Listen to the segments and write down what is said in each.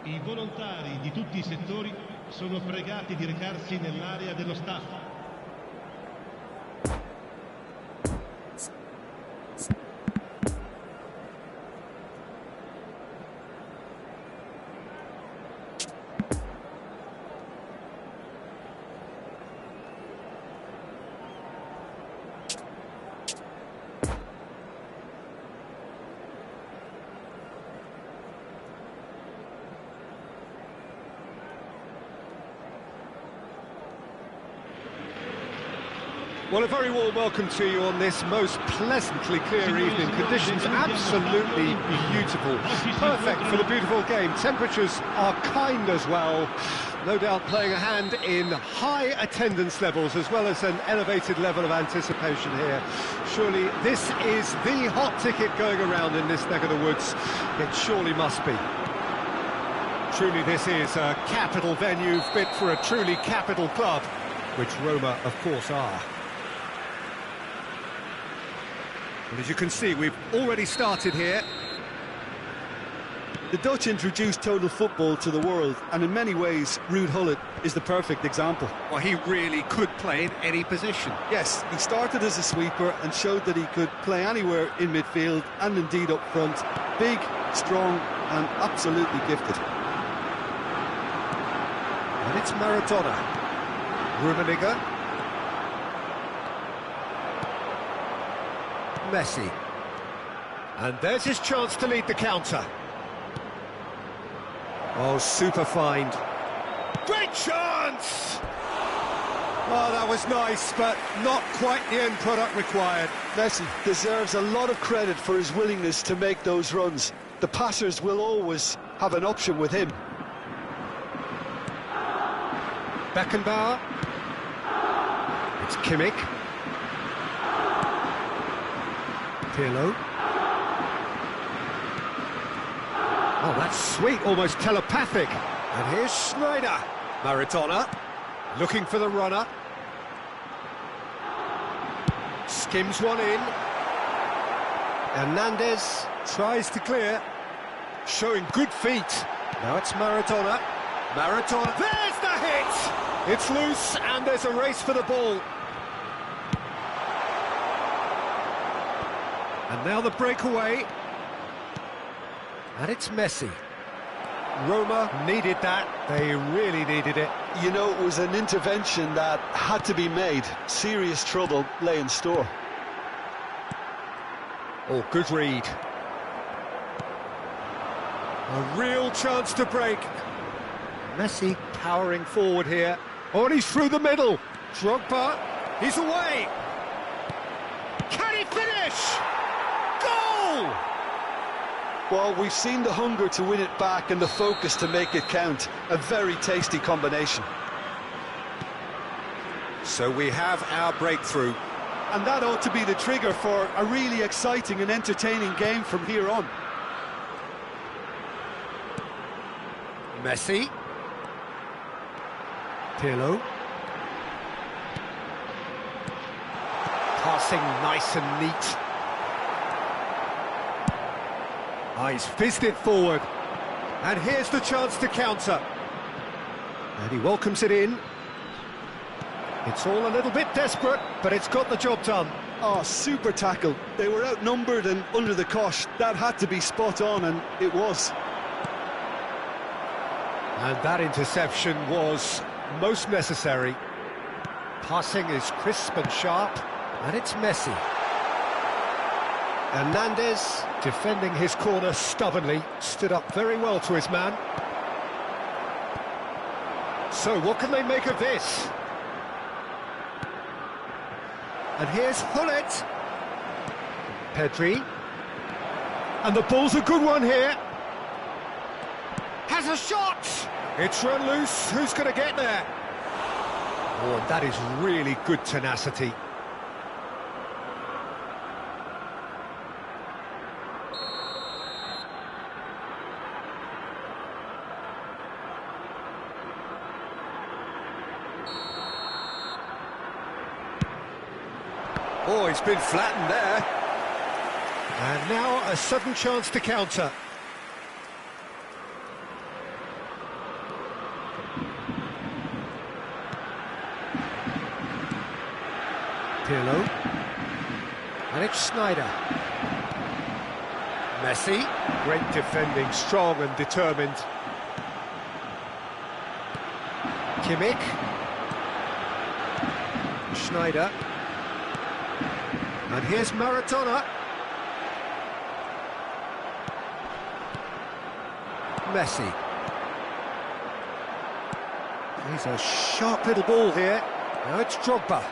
I volontari di tutti i settori sono pregati di recarsi nell'area dello staff. Well, a very warm welcome to you on this most pleasantly clear evening. Conditions absolutely beautiful. Perfect for the beautiful game. Temperatures are kind as well. No doubt playing a hand in high attendance levels as well as an elevated level of anticipation here. Surely this is the hot ticket going around in this neck of the woods. It surely must be. Truly this is a capital venue fit for a truly capital club, which Roma, of course, are. And as you can see, we've already started here. The Dutch introduced total football to the world, and in many ways, Ruud Gullit is the perfect example. Well, he really could play in any position. Yes, he started as a sweeper and showed that he could play anywhere in midfield and indeed up front. Big, strong, and absolutely gifted. And it's Maradona. Rummenigge. Messi. And there's his chance to lead the counter. Oh, super find. Great chance! Oh, that was nice, but not quite the end product required. Messi deserves a lot of credit for his willingness to make those runs. The passers will always have an option with him. Beckenbauer. It's Kimmich. Pirlo. Oh, that's sweet, almost telepathic. And here's Schneider. Maradona, looking for the runner. Skims one in. Hernandez tries to clear. Showing good feet. Now it's Maradona. Maradona, there's the hit! It's loose, and there's a race for the ball. And now the breakaway. And it's Messi. Roma needed that. They really needed it. You know, it was an intervention that had to be made. Serious trouble lay in store. Oh, good read. A real chance to break. Messi powering forward here. Oh, and he's through the middle. Drogba, he's away. Can he finish? Goal! Well, we've seen the hunger to win it back and the focus to make it count. A very tasty combination. So we have our breakthrough. And that ought to be the trigger for a really exciting and entertaining game from here on. Messi. Pirlo. Passing nice and neat. Oh, he's fizzed it forward. And here's the chance to counter. And he welcomes it in. It's all a little bit desperate, but it's got the job done. Oh, super tackle. They were outnumbered and under the cosh. That had to be spot on, and it was. And that interception was most necessary. Passing is crisp and sharp, and it's Messi. Hernandez, defending his corner stubbornly, stood up very well to his man. So what can they make of this? And here's Gullit. Pedri. And the ball's a good one here. Has a shot! It's run loose, who's going to get there? Oh, and that is really good tenacity. Oh, he's been flattened there. And now a sudden chance to counter. Pirlo. And it's Snyder. Messi. Great defending, strong and determined. Kimmich. Schneider. And here's Maradona. Messi. He's a sharp little ball here. Now it's Drogba.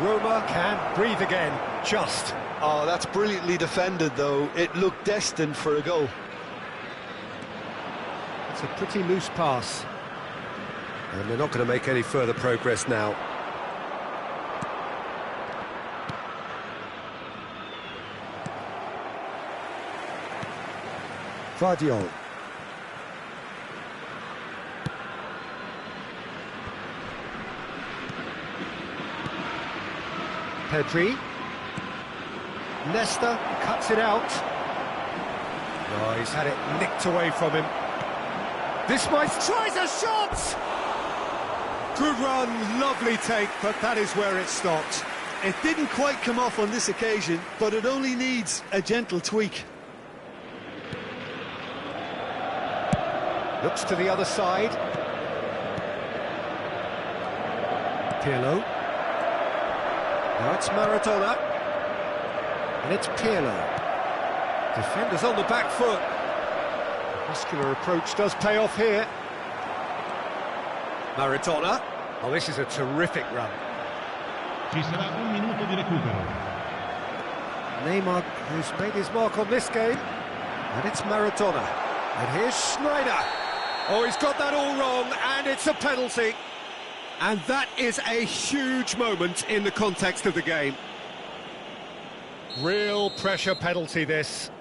Roma can breathe again, just. Oh, that's brilliantly defended, though. It looked destined for a goal. It's a pretty loose pass. And they're not going to make any further progress now. Vardiol. Pedri. Nesta cuts it out. Oh, he's had it nicked away from him. This might tries a shot! Good run, lovely take, but that is where it stopped. It didn't quite come off on this occasion, but it only needs a gentle tweak. Looks to the other side. Pirlo. Now it's Maradona. And it's Pirlo. Defenders on the back foot. The muscular approach does pay off here. Maradona. Oh, this is a terrific run. Ci sarà un minuto di recupero. Neymar, who's made his mark on this game. And it's Maradona. And here's Schneider. Oh, he's got that all wrong, and it's a penalty. And that is a huge moment in the context of the game. Real pressure penalty, this.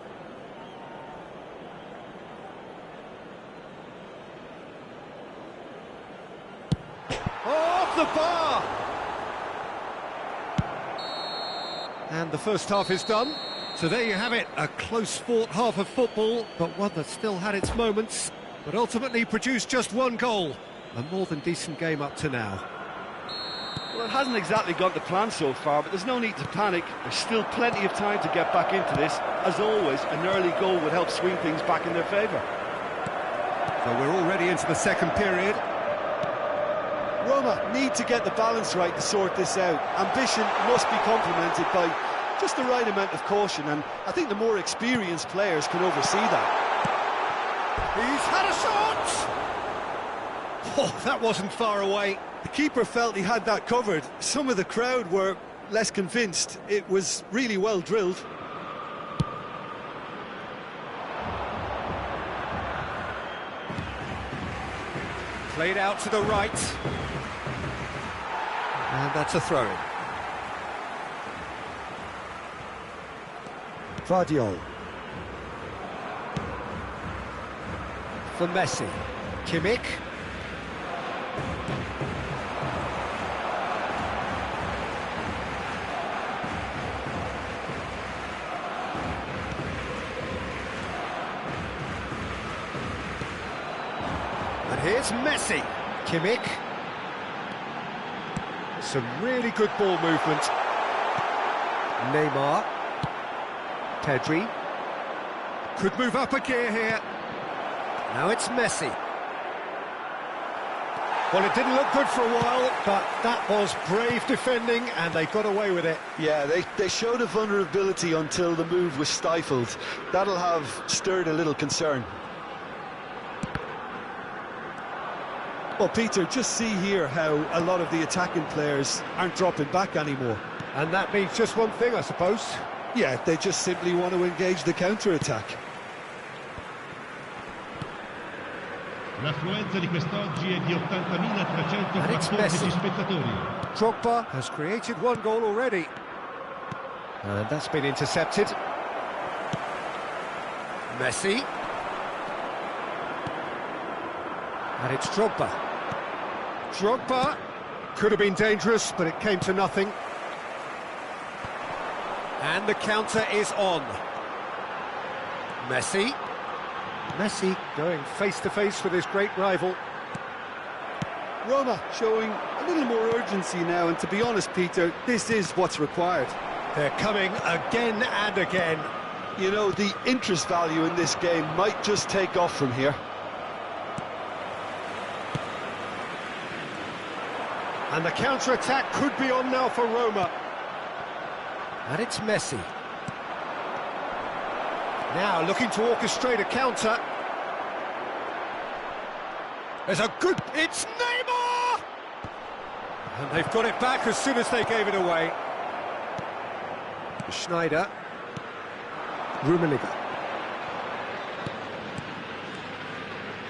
Off the bar! And the first half is done. So there you have it, a close-fought half of football, but one that still had its moments, but ultimately produced just one goal. A more than decent game up to now. Well, it hasn't exactly gone to plan so far, but there's no need to panic. There's still plenty of time to get back into this. As always, an early goal would help swing things back in their favour. So we're already into the second period. Roma need to get the balance right to sort this out. Ambition must be complemented by just the right amount of caution, and I think the more experienced players can oversee that. He's had a shot! Oh, that wasn't far away. The keeper felt he had that covered. Some of the crowd were less convinced. It was really well drilled. Played out to the right. And that's a throw-in. Vardiol. For Messi. Kimmich. And here's Messi. Kimmich. Some really good ball movement. Neymar. Pedri. Could move up a gear here. Now it's Messi. Well, it didn't look good for a while, but that was brave defending, and they got away with it. Yeah, they showed a vulnerability until the move was stifled. That'll have stirred a little concern. Well, Peter, just see here how a lot of the attacking players aren't dropping back anymore. And that means just one thing, I suppose. Yeah, they just simply want to engage the counter-attack. L'affluenza di quest'oggi è di 80.314 spettatori. Drogba has created one goal already. And that's been intercepted. Messi. And it's Drogba. Drogba could have been dangerous, but it came to nothing. And the counter is on. Messi. Messi going face-to-face with his great rival. Roma showing a little more urgency now, and to be honest, Peter, this is what's required. They're coming again and again. You know, the interest value in this game might just take off from here. And the counter-attack could be on now for Roma. And it's Messi. Now looking to orchestrate a counter. There's a good... It's Neymar! And they've got it back as soon as they gave it away. Schneider. Rummenigge.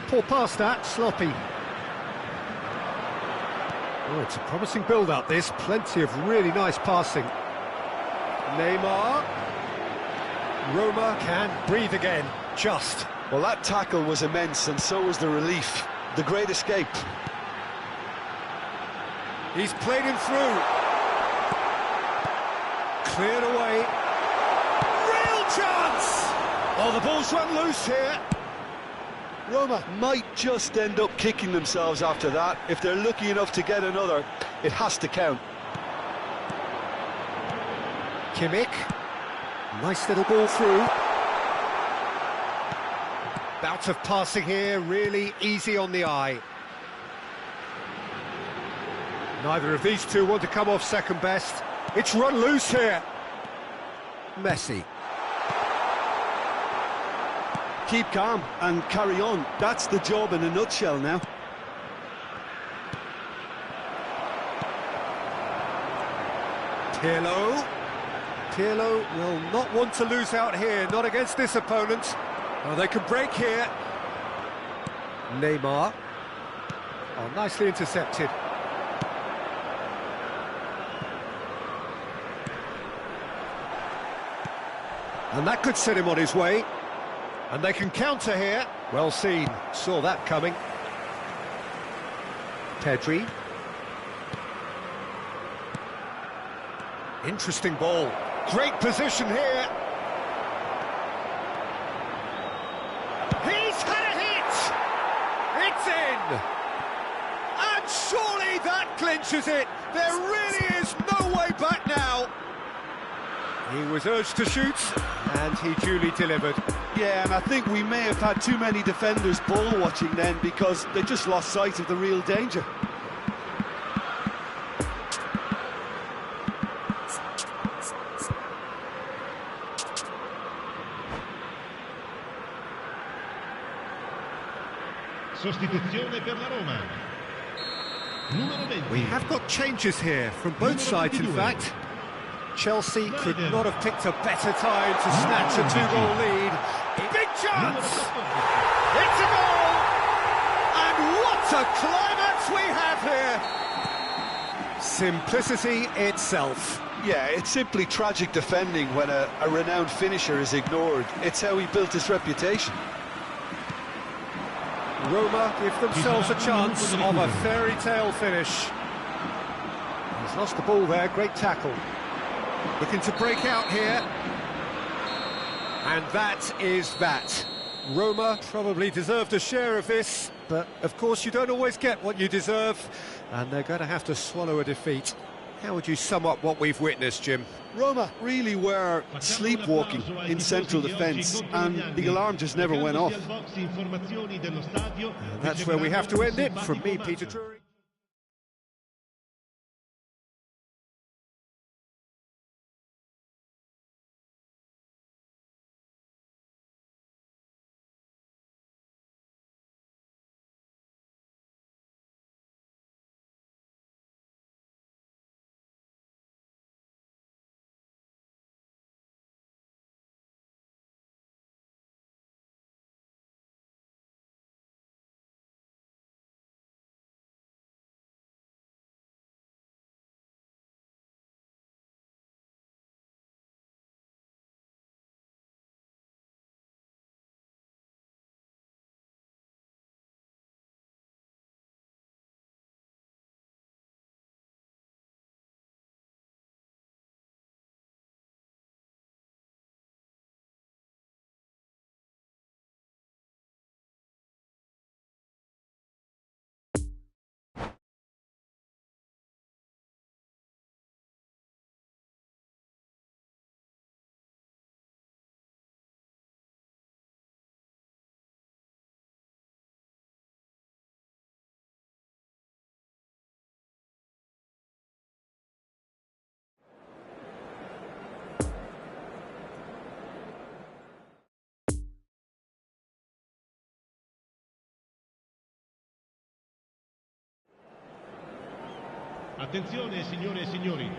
Poor pass that, sloppy. Oh, it's a promising build-up, this. Plenty of really nice passing. Neymar. Roma can breathe again, just. Well, that tackle was immense, and so was the relief. The great escape. He's played him through. Cleared away. Real chance! Oh, the ball's run loose here. Roma might just end up kicking themselves after that. If they're lucky enough to get another, it has to count. Kimmich. Nice little ball through. Bout of passing here, really easy on the eye. Neither of these two want to come off second best. It's run loose here. Messi. Keep calm and carry on. That's the job in a nutshell now. Pirlo. Pirlo will not want to lose out here, not against this opponent. Oh, they can break here. Neymar. Oh, nicely intercepted. And that could set him on his way. And they can counter here. Well seen, saw that coming. Pedri. Interesting ball. Great position here. He's had a hit! It's in! And surely that clinches it. There really is no way back now. He was urged to shoot, and he duly delivered. Yeah, and I think we may have had too many defenders ball watching then, because they just lost sight of the real danger. Sostituzione per la Roma. Numero 20. We have got changes here from both sides, in fact. Chelsea could not have picked a better time to snatch a two-goal lead. Big chance! It's a goal! And what a climax we have here! Simplicity itself. Yeah, it's simply tragic defending when a renowned finisher is ignored. It's how he built his reputation. Roma give themselves a chance of a fairy tale finish. He's lost the ball there, great tackle. Looking to break out here. And that is that. Roma probably deserved a share of this, but of course you don't always get what you deserve, and they're going to have to swallow a defeat. How would you sum up what we've witnessed, Jim? Roma really were sleepwalking in central defence, and the alarm just never went off. And that's where we have to end it. From me, Peter Drury. Attenzione signore e signori,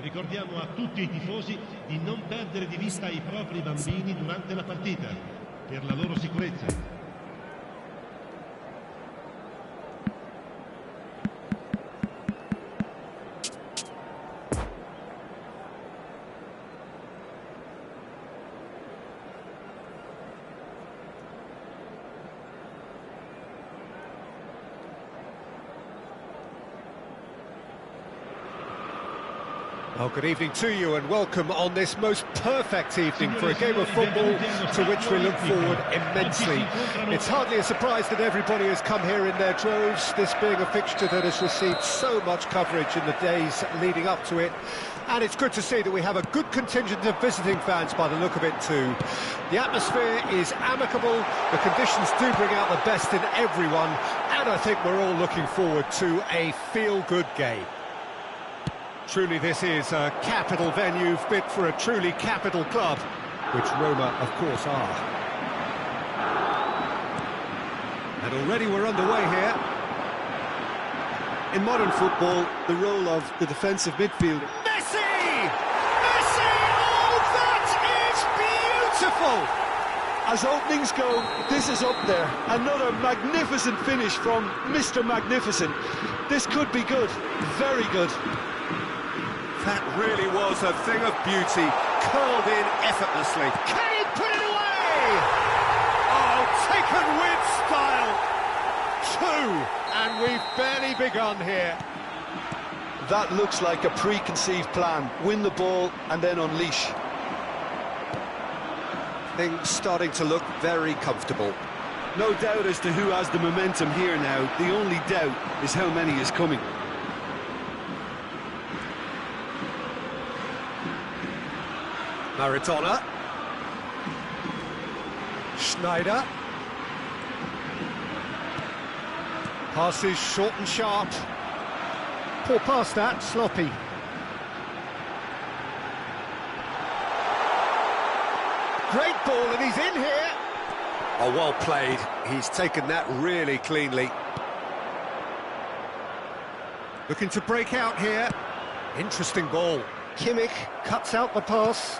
ricordiamo a tutti i tifosi di non perdere di vista i propri bambini durante la partita, per la loro sicurezza. Oh, good evening to you and welcome on this most perfect evening for a game of football to which we look forward immensely. It's hardly a surprise that everybody has come here in their droves, this being a fixture that has received so much coverage in the days leading up to it. And it's good to see that we have a good contingent of visiting fans by the look of it too. The atmosphere is amicable, the conditions do bring out the best in everyone, and I think we're all looking forward to a feel-good game. Truly this is a capital venue fit for a truly capital club, which Roma, of course, are. And already we're underway here. In modern football, the role of the defensive midfielder... Messi! Messi! Oh, that is beautiful! As openings go, this is up there. Another magnificent finish from Mr. Magnificent. This could be good, very good. That really was a thing of beauty, curled in effortlessly. Can he put it away? Oh, taken with style. Two, and we've barely begun here. That looks like a preconceived plan. Win the ball and then unleash. Things starting to look very comfortable. No doubt as to who has the momentum here now. The only doubt is how many is coming. Maradona. Schneider. Passes short and sharp. Poor pass that, sloppy. Great ball and he's in here. Oh, well played. He's taken that really cleanly. Looking to break out here. Interesting ball. Kimmich cuts out the pass.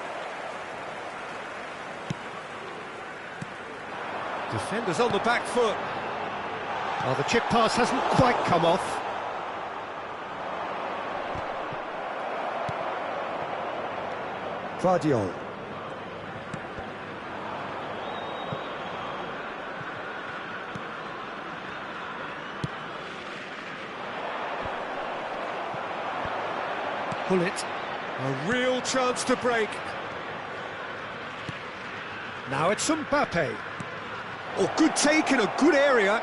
Defenders on the back foot. Oh, the chip pass hasn't quite come off. Guardiola. Pull it. A real chance to break. Now it's Mbappe. Oh, good take in a good area.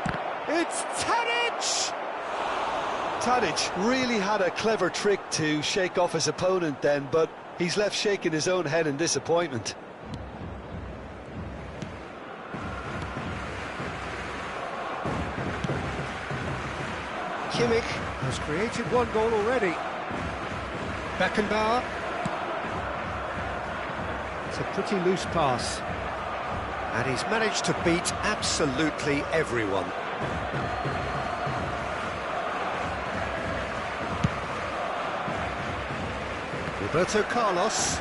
It's Tadic! Tadic really had a clever trick to shake off his opponent then, but he's left shaking his own head in disappointment. Kimmich has created one goal already. Beckenbauer. It's a pretty loose pass. And he's managed to beat absolutely everyone. Roberto Carlos.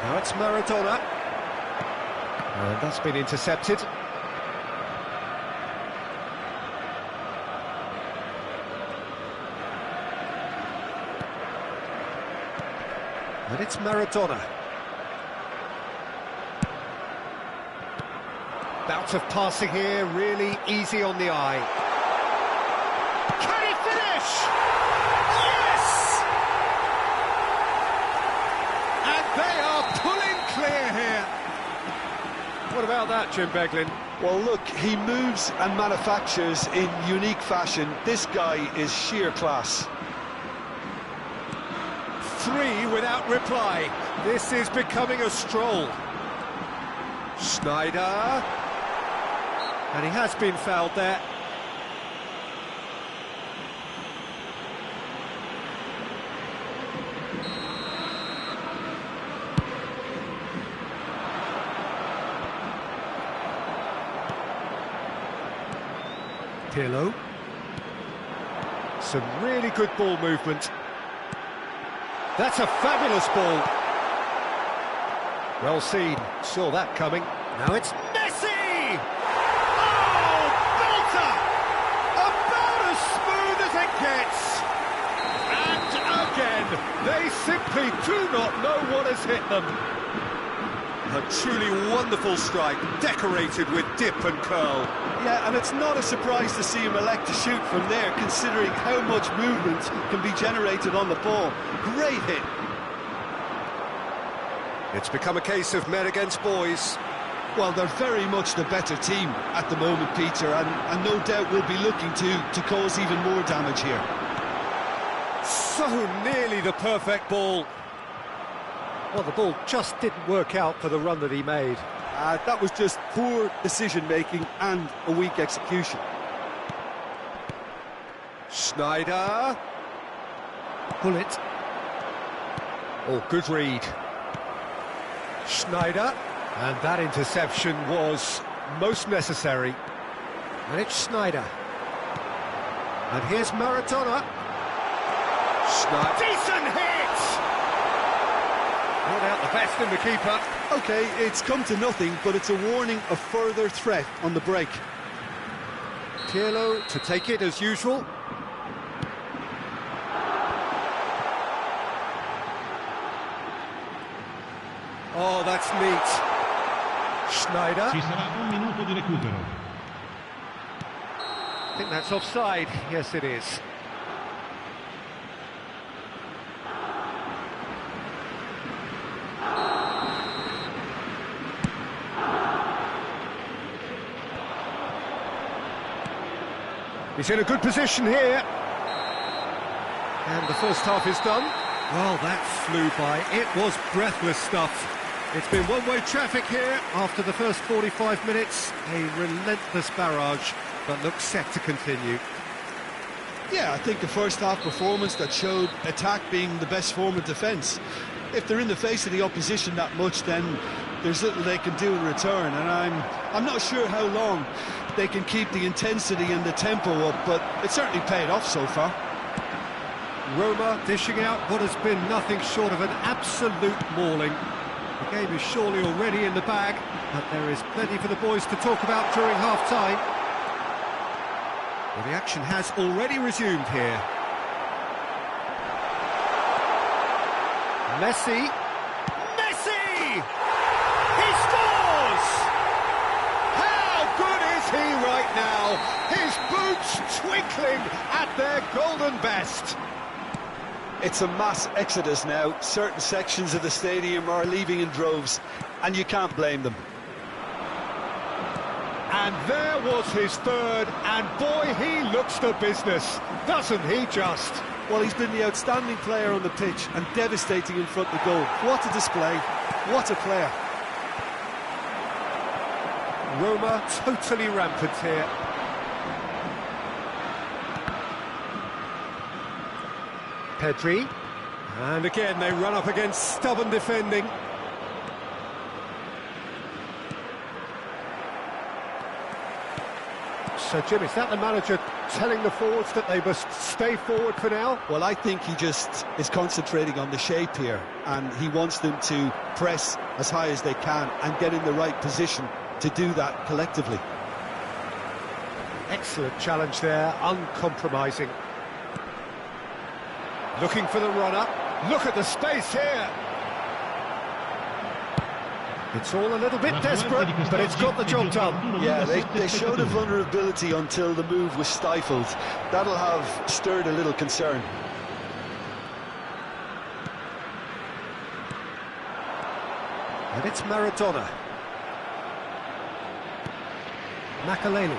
Now it's Maradona. And that's been intercepted. And it's Maradona. Bout of passing here, really easy on the eye. Can he finish? Yes! And they are pulling clear here. What about that, Jim Beglin? Well, look, he moves and manufactures in unique fashion. This guy is sheer class. Three without reply. This is becoming a stroll. Schneider. And he has been fouled there. Pirlo. Some really good ball movement. That's a fabulous ball. Well seen, saw that coming. Now it's Messi! Oh, belter! About as smooth as it gets. And again, they simply do not know what has hit them. A truly wonderful strike, decorated with dip and curl. Yeah, and it's not a surprise to see him elect to shoot from there, considering how much movement can be generated on the ball. Great hit. It's become a case of men against boys. Well, they're very much the better team at the moment, Peter, and no doubt will be looking to cause even more damage here. So nearly the perfect ball. Well, the ball just didn't work out for the run that he made. That was just poor decision-making and a weak execution. Schneider. Pull it. Oh, good read. Schneider. And that interception was most necessary. And it's Schneider. And here's Maradona. Schneider. Decent hit! Brought out the best in the keeper. OK, it's come to nothing, but it's a warning of further threat on the break. Pirlo to take it as usual. Oh, that's neat. Schneider. Ci sarà un minuto di recupero. I think that's offside. Yes, it is. He's in a good position here. And the first half is done. Well, that flew by. It was breathless stuff. It's been one-way traffic here after the first 45 minutes. A relentless barrage, but looks set to continue. Yeah, I think a first-half performance that showed attack being the best form of defence. If they're in the face of the opposition that much, then there's little they can do in return, and I'm not sure how long they can keep the intensity and the tempo up, but it certainly paid off so far. Roma dishing out what has been nothing short of an absolute mauling. The game is surely already in the bag, but there is plenty for the boys to talk about during half-time. Well, the action has already resumed here. Messi! Messi! He scores! How good is he right now? His boots twinkling at their golden best. It's a mass exodus now. Certain sections of the stadium are leaving in droves, and you can't blame them. And there was his third, and boy, he looks the business, doesn't he just? Well, he's been the outstanding player on the pitch and devastating in front of the goal. What a display, what a player. Roma totally rampant here. Pedri, and again they run up against stubborn defending. So Jim, is that the manager telling the forwards that they must stay forward for now? Well, I think he just is concentrating on the shape here, and he wants them to press as high as they can and get in the right position to do that collectively. Excellent challenge there, uncompromising. Looking for the runner. Look at the space here. It's all a little bit desperate, but it's got the job done. Yeah, they showed a vulnerability until the move was stifled. That'll have stirred a little concern. And it's Maradona. Makaleli.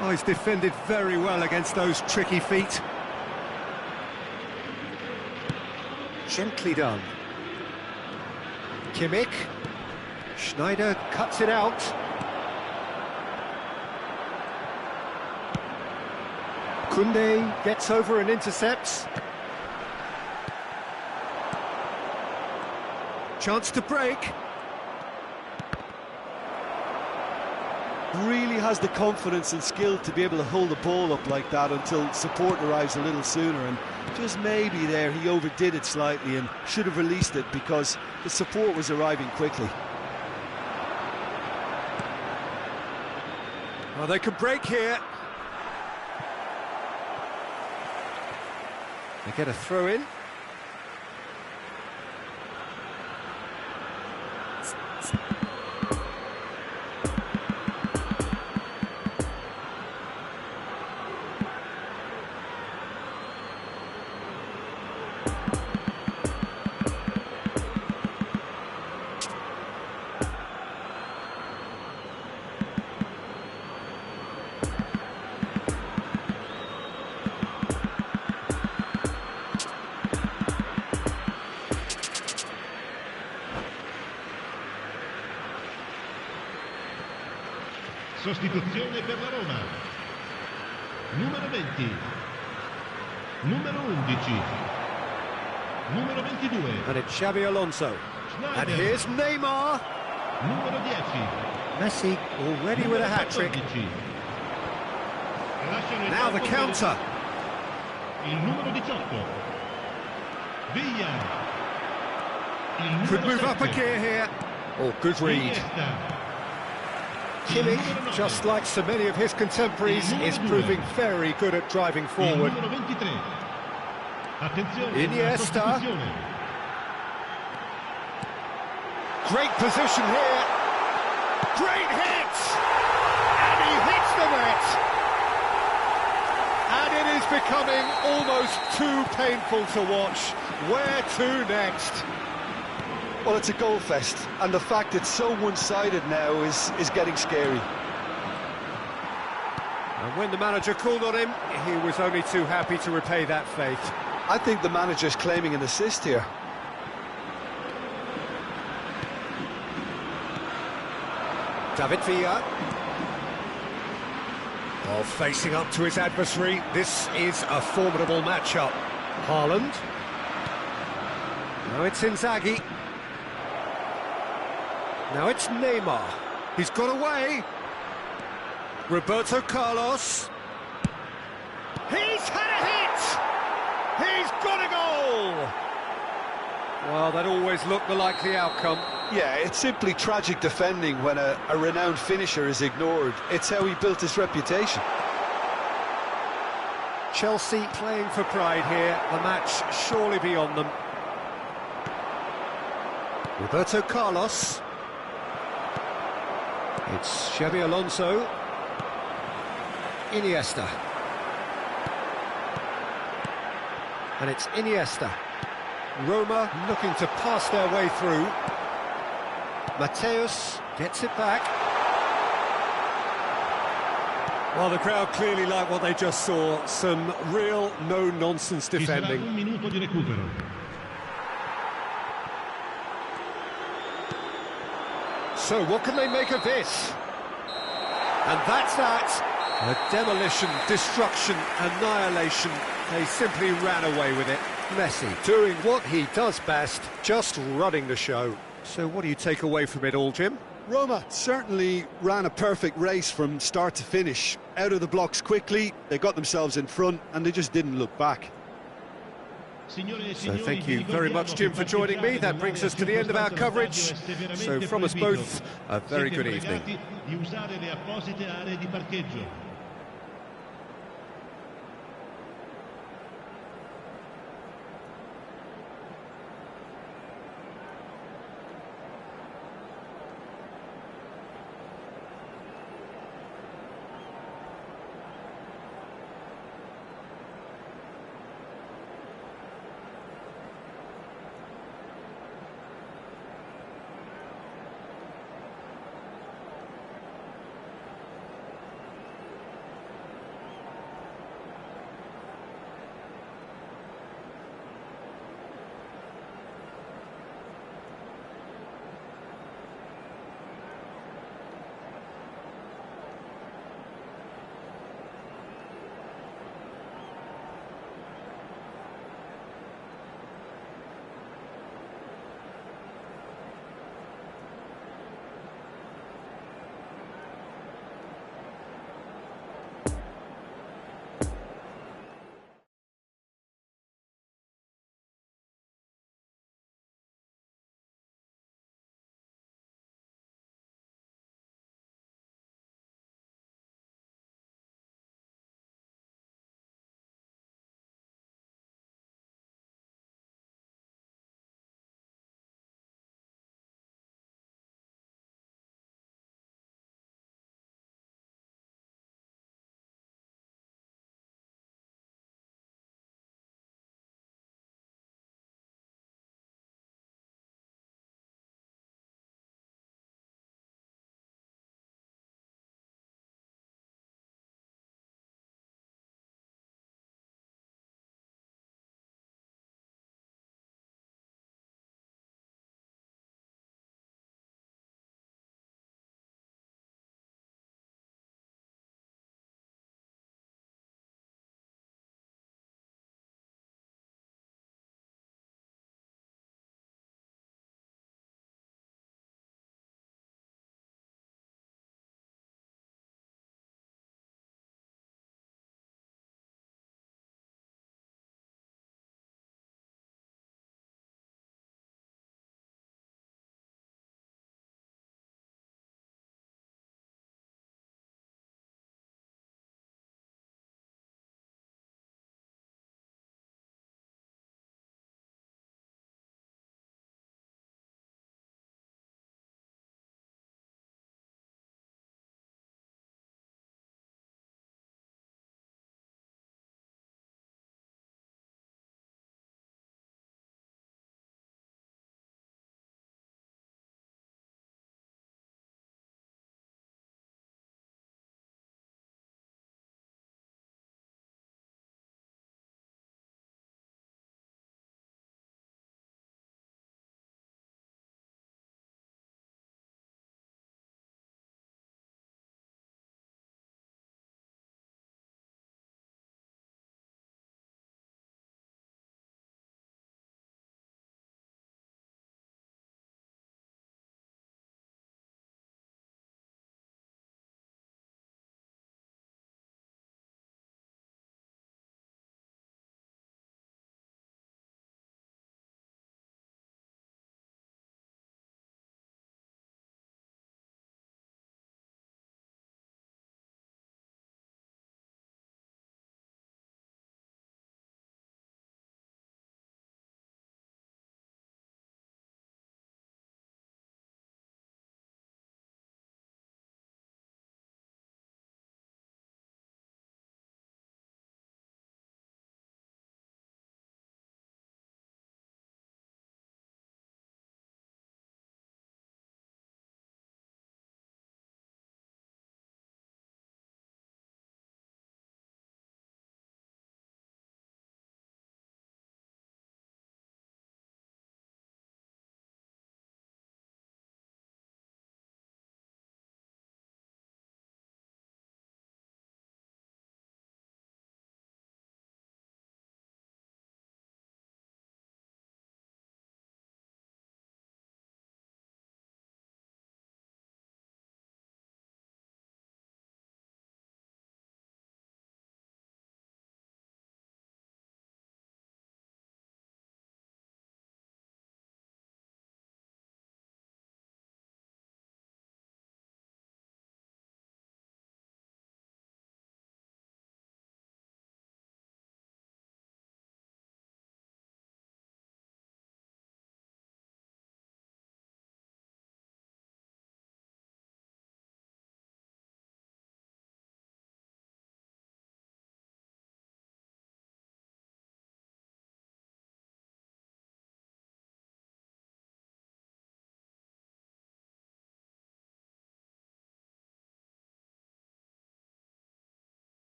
Oh, he's defended very well against those tricky feet. Gently done. Kimmich. Schneider cuts it out. Koundé gets over and intercepts. Chance to break. really has the confidence and skill to be able to hold the ball up like that until support arrives a little sooner, and just maybe there he overdid it slightly and should have released it because the support was arriving quickly. Well, they could break here. They get a throw in. Sostituzione per la Roma. Numero 20. Numero 11. Numero 22. And it's Xabi Alonso. Schneider. And here's Neymar. Numero 10. Messi already with a hat-trick. 14. Lasciano il Now the campo counter. Il numero 18. Villa. Il numero Could move up a 7. gear here. Oh, good read. Iniesta. Kimmich, just like so many of his contemporaries, is proving very good at driving Il forward. numero 23. Attenzione, Iniesta. la sostituzione. Great position here. Great hit! And he hits the net! And it is becoming almost too painful to watch. Where to next? Well, it's a goal fest, and the fact it's so one-sided now is getting scary. And when the manager called on him, he was only too happy to repay that faith. I think the manager's claiming an assist here. David Villa. Oh, facing up to his adversary, this is a formidable matchup. Haaland. Now it's Inzaghi. Now it's Neymar. He's got away. Roberto Carlos. He's had a hit! He's got a goal! Well, that always looked the likely outcome. Yeah, it's simply tragic defending when a renowned finisher is ignored. It's how he built his reputation. Chelsea playing for pride here. The match surely beyond them. Roberto Carlos. It's Xabi Alonso. Iniesta. And it's Iniesta. Roma looking to pass their way through. Mateus gets it back. Well, the crowd clearly like what they just saw. Some real no-nonsense Ci sarà defending. un minuto di recupero. So what can they make of this? And that's that. A demolition, destruction, annihilation. They simply ran away with it. Messi doing what he does best, just running the show. So what do you take away from it all, Jim? Roma certainly ran a perfect race from start to finish. Out of the blocks quickly, they got themselves in front, and they just didn't look back. So thank you very much, Jim, for joining me. That brings us to the end of our coverage. So from us both, a very good evening. Di usare le apposite aree di parcheggio.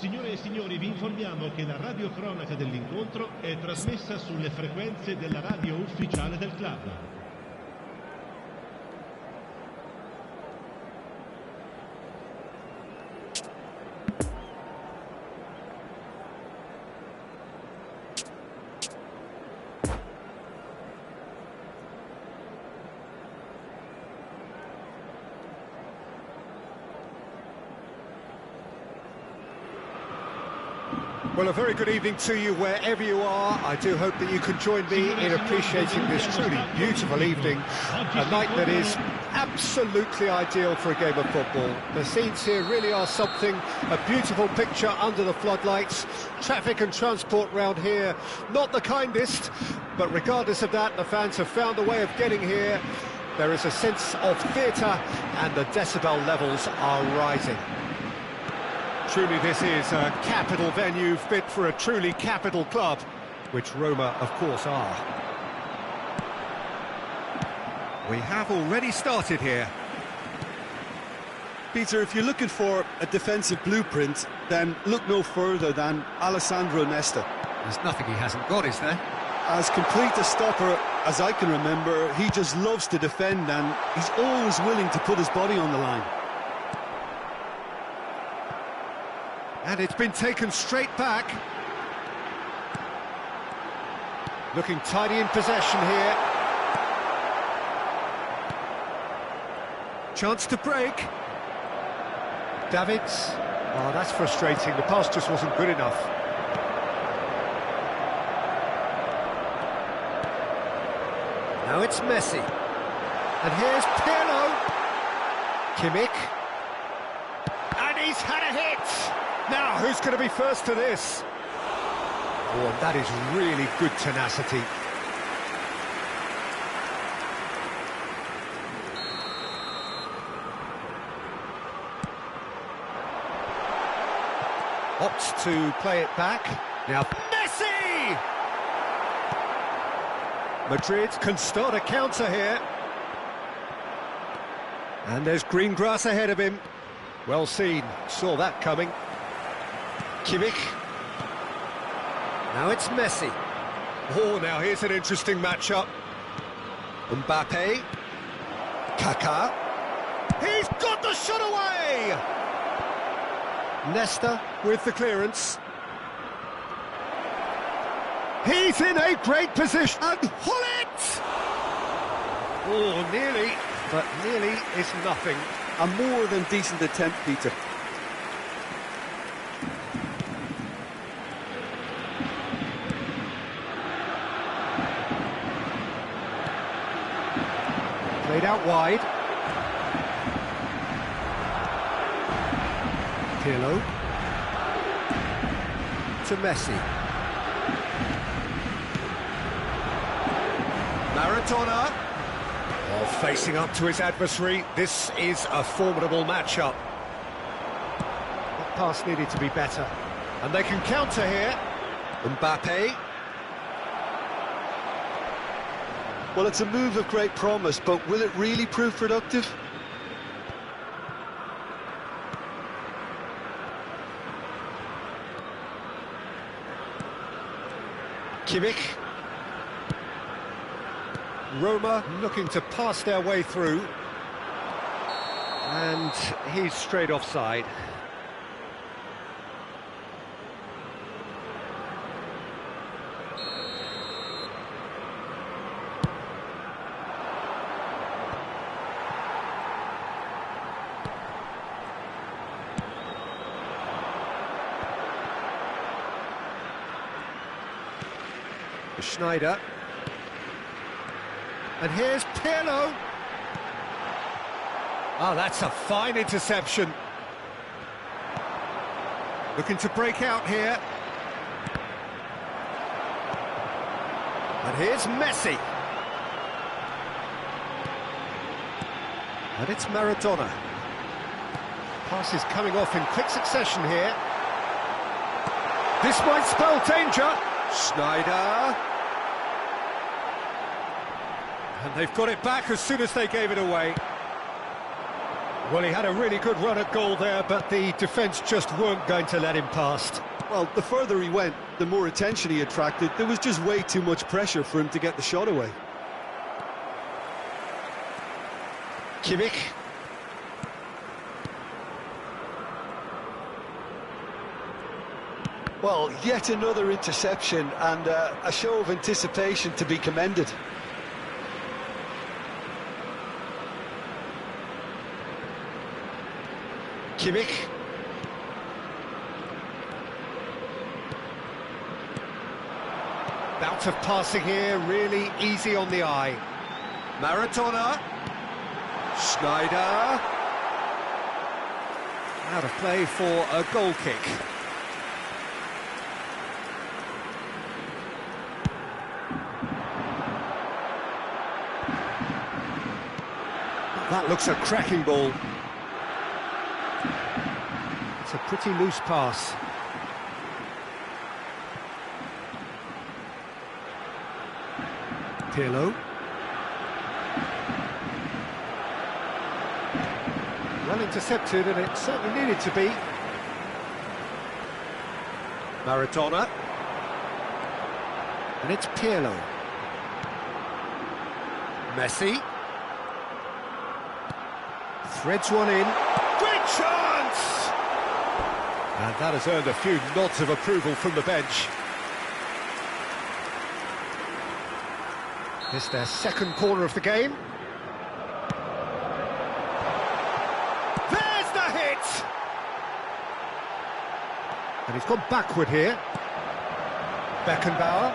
Signore e signori, vi informiamo che la radiocronaca dell'incontro è trasmessa sulle frequenze della radio ufficiale del club. Well, a very good evening to you wherever you are. I do hope that you can join me in appreciating this truly beautiful evening, a night that is absolutely ideal for a game of football. The scenes here really are something, a beautiful picture under the floodlights. Traffic and transport round here, not the kindest, but regardless of that, the fans have found a way of getting here. There is a sense of theatre and the decibel levels are rising. Truly this is a capital venue fit for a truly capital club, which Roma, of course, are. We have already started here. Peter, if you're looking for a defensive blueprint, then look no further than Alessandro Nesta. There's nothing he hasn't got, is there? As complete a stopper as I can remember, he just loves to defend and he's always willing to put his body on the line. And it's been taken straight back. Looking tidy in possession here. Chance to break. Davids. Oh, that's frustrating. The pass just wasn't good enough. Now it's Messi. And here's Pirlo. Kimmich. And he's had a hit. Now, who's going to be first to this? Oh, and that is really good tenacity. Opts to play it back. Now, Messi! Madrid can start a counter here. And there's green grass ahead of him. Well seen, saw that coming. Kimmich. Now it's Messi. Oh, now here's an interesting matchup. Mbappe. Kaká. He's got the shot away! Nesta with the clearance. He's in a great position. And Hullet! Oh, nearly, but nearly is nothing. A more than decent attempt, Peter. Played out wide. Pirlo. To Messi. Maradona. Oh, facing up to his adversary. This is a formidable matchup. That pass needed to be better. And they can counter here. Mbappe. Well, it's a move of great promise, but will it really prove productive? Kimmich. Roma looking to pass their way through. And he's straight offside. Schneider. And here's Pirlo. Oh, that's a fine interception. Looking to break out here. And here's Messi. And it's Maradona. Pass is coming off in quick succession here. This might spell danger. Schneider. And they've got it back as soon as they gave it away. Well, he had a really good run at goal there, but the defence just weren't going to let him past. Well, the further he went, the more attention he attracted. There was just way too much pressure for him to get the shot away. Kimmich. Well, yet another interception and a show of anticipation to be commended. Kimmich. Bout of passing here, really easy on the eye. Maradona. Schneider. Out of play for a goal kick. That looks a cracking ball. It's a pretty loose pass. Pirlo. Well intercepted, and it certainly needed to be. Maradona. And it's Pirlo. Messi. Threads one in. Great chance! And that has earned a few nods of approval from the bench. It's their second corner of the game. There's the hit! And he's gone backward here. Beckenbauer.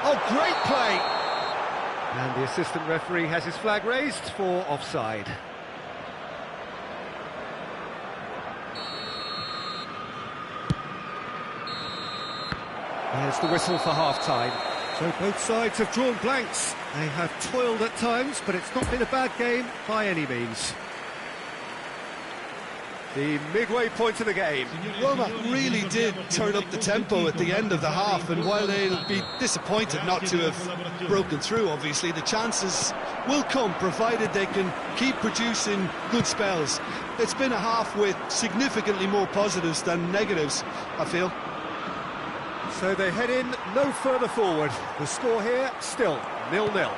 Oh, great play! And the assistant referee has his flag raised for offside. There's the whistle for half-time. So both sides have drawn blanks. They have toiled at times, but it's not been a bad game by any means. The midway point of the game. Roma really did turn up the tempo at the end of the half, and while they'll be disappointed not to have broken through, obviously, the chances will come, provided they can keep producing good spells. It's been a half with significantly more positives than negatives, I feel. So they head in no further forward. The score here, still 0-0.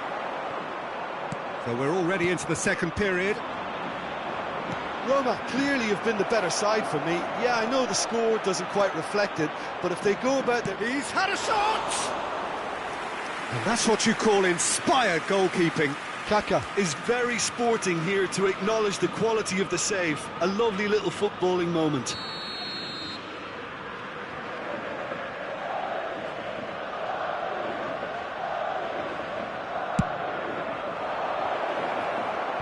So we're already into the second period. Roma clearly have been the better side for me. Yeah, I know the score doesn't quite reflect it, but if they go about their... He's had a shot! And that's what you call inspired goalkeeping. Kaka is very sporting here to acknowledge the quality of the save. A lovely little footballing moment.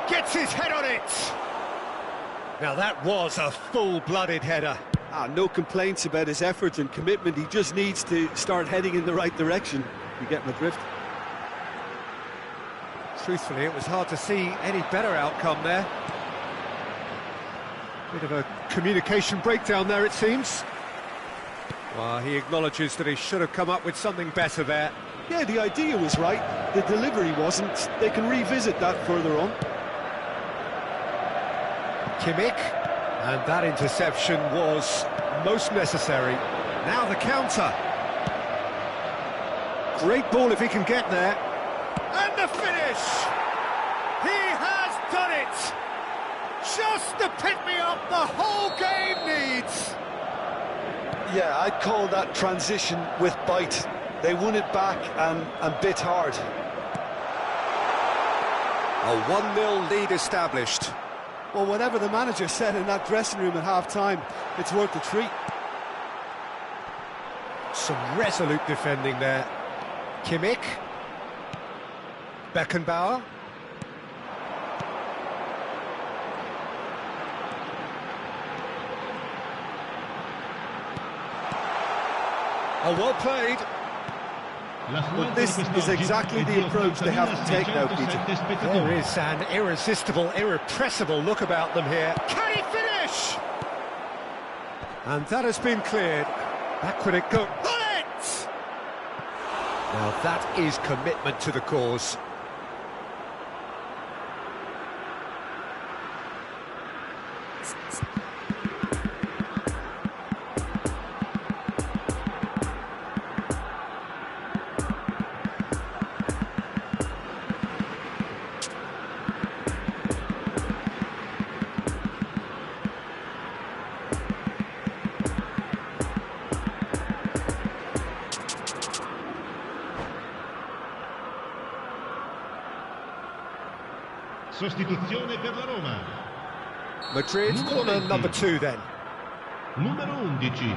Gets his head on it! Now that was a full-blooded header. No complaints about his effort and commitment. He just needs to start heading in the right direction. You get my drift? Truthfully, it was hard to see any better outcome there. Bit of a communication breakdown there, it seems. Well, he acknowledges that he should have come up with something better there. Yeah, the idea was right. The delivery wasn't. They can revisit that further on. Kimmich, and that interception was most necessary. Now the counter. Great ball if he can get there. And the finish! He has done it! Just the pick-me-up the whole game needs! Yeah, I'd call that transition with bite. They won it back and bit hard. A 1-0 lead established. Well, whatever the manager said in that dressing room at half-time, it's worth the treat. Some resolute defending there. Kimmich. Beckenbauer. Oh, well played. But this is exactly the approach they have to take now, Peter. There is an irresistible, irrepressible look about them here. Can he finish? And that has been cleared. Backward it goes. Bullet! Now that is commitment to the cause. Sostituzione per la Roma. Madrid's corner number 2 then. Numero 11.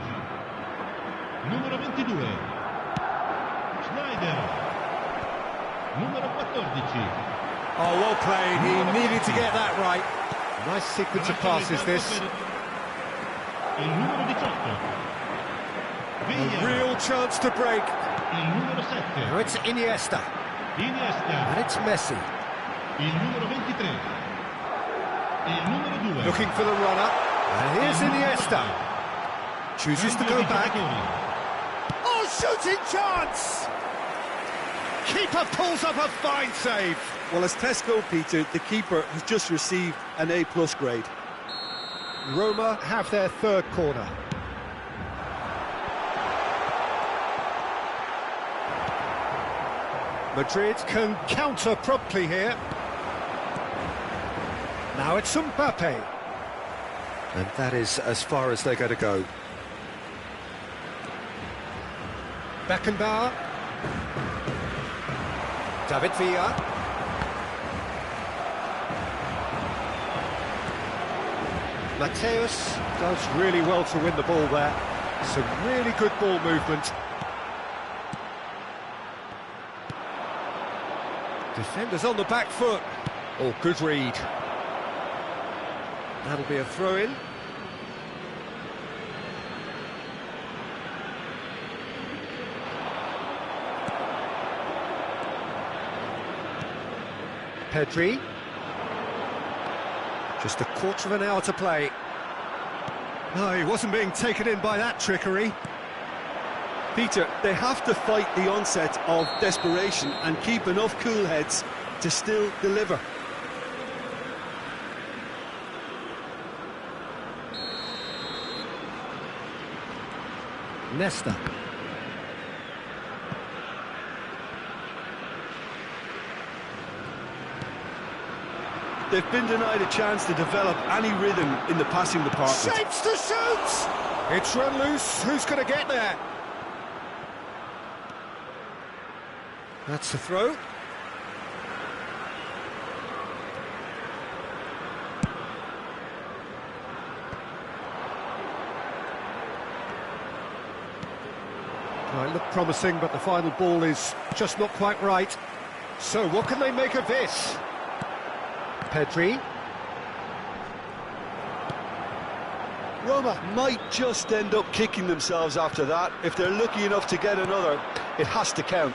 Numero 22. Schneider. Numero 14. Oh, well played. He needed to get that right. Nice sequence of passes, this. Il numero 18. A real chance to break. Il numero 7. Now it's Iniesta. And it's Messi. Il numero 23. Il numero 2. Looking for the runner. And here's Iniesta. Chooses to go back. Oh, shooting chance! Keeper pulls up a fine save. Well, as tests go, Peter, the keeper has just received an A+ grade. Roma have their third corner. Madrid can counter promptly here. Now it's Mbappe. And that is as far as they're going to go. Beckenbauer. David Villa. Mateus does really well to win the ball there. Some really good ball movement. Defenders on the back foot. Oh, good read. That'll be a throw-in. Pedri. Just a quarter of an hour to play. No, he wasn't being taken in by that trickery. Peter, they have to fight the onset of desperation and keep enough cool heads to still deliver. Nesta. They've been denied a chance to develop any rhythm in the passing department. Shapes to shoot! It's run loose. Who's going to get there? That's the throw. Well, it looked promising, but the final ball is just not quite right. So what can they make of this? Pedri. Roma might just end up kicking themselves after that. If they're lucky enough to get another, it has to count.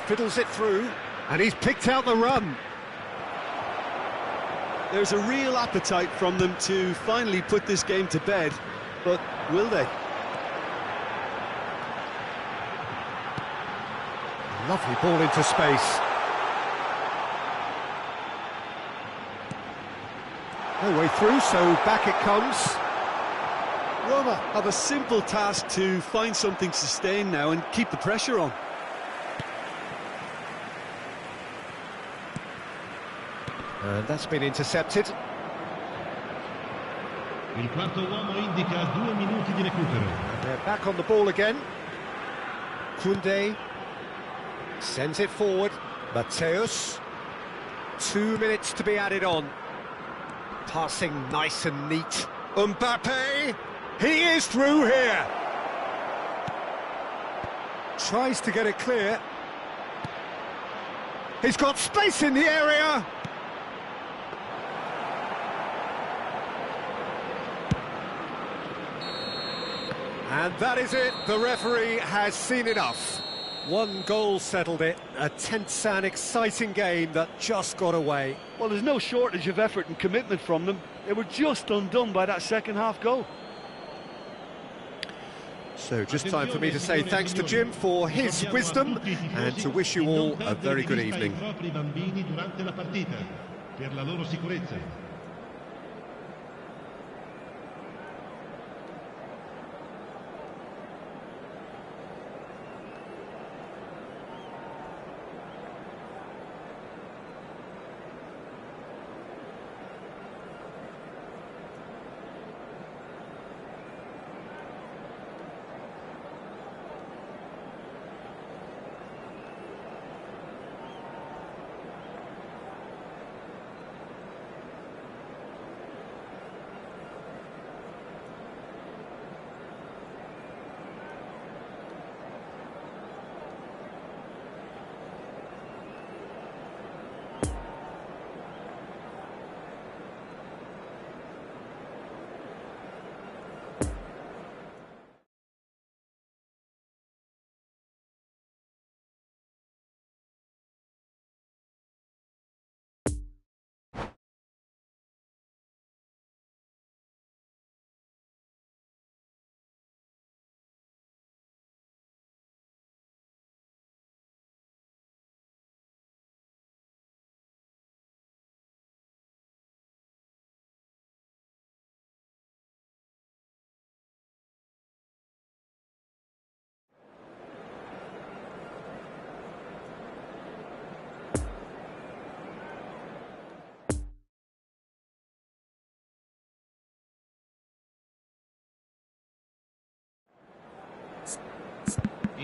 Fiddles it through, and he's picked out the run. There's a real appetite from them to finally put this game to bed, but will they? Lovely ball into space. No way through, so back it comes. Roma have a simple task to find something sustained now and keep the pressure on. And that's been intercepted. Il quarto uomo indica 2 minuti di recupero. And they're back on the ball again. Koundé sends it forward. Mateus. 2 minutes to be added on. Passing nice and neat. Mbappe! He is through here! Tries to get it clear. He's got space in the area! And that is it. The referee has seen enough. One goal settled it. A tense and exciting game that just got away. Well, there's no shortage of effort and commitment from them. They were just undone by that second half goal. So just time for me to say thanks to Jim for his wisdom and to wish you all a very good evening. Per la loro sicurezza.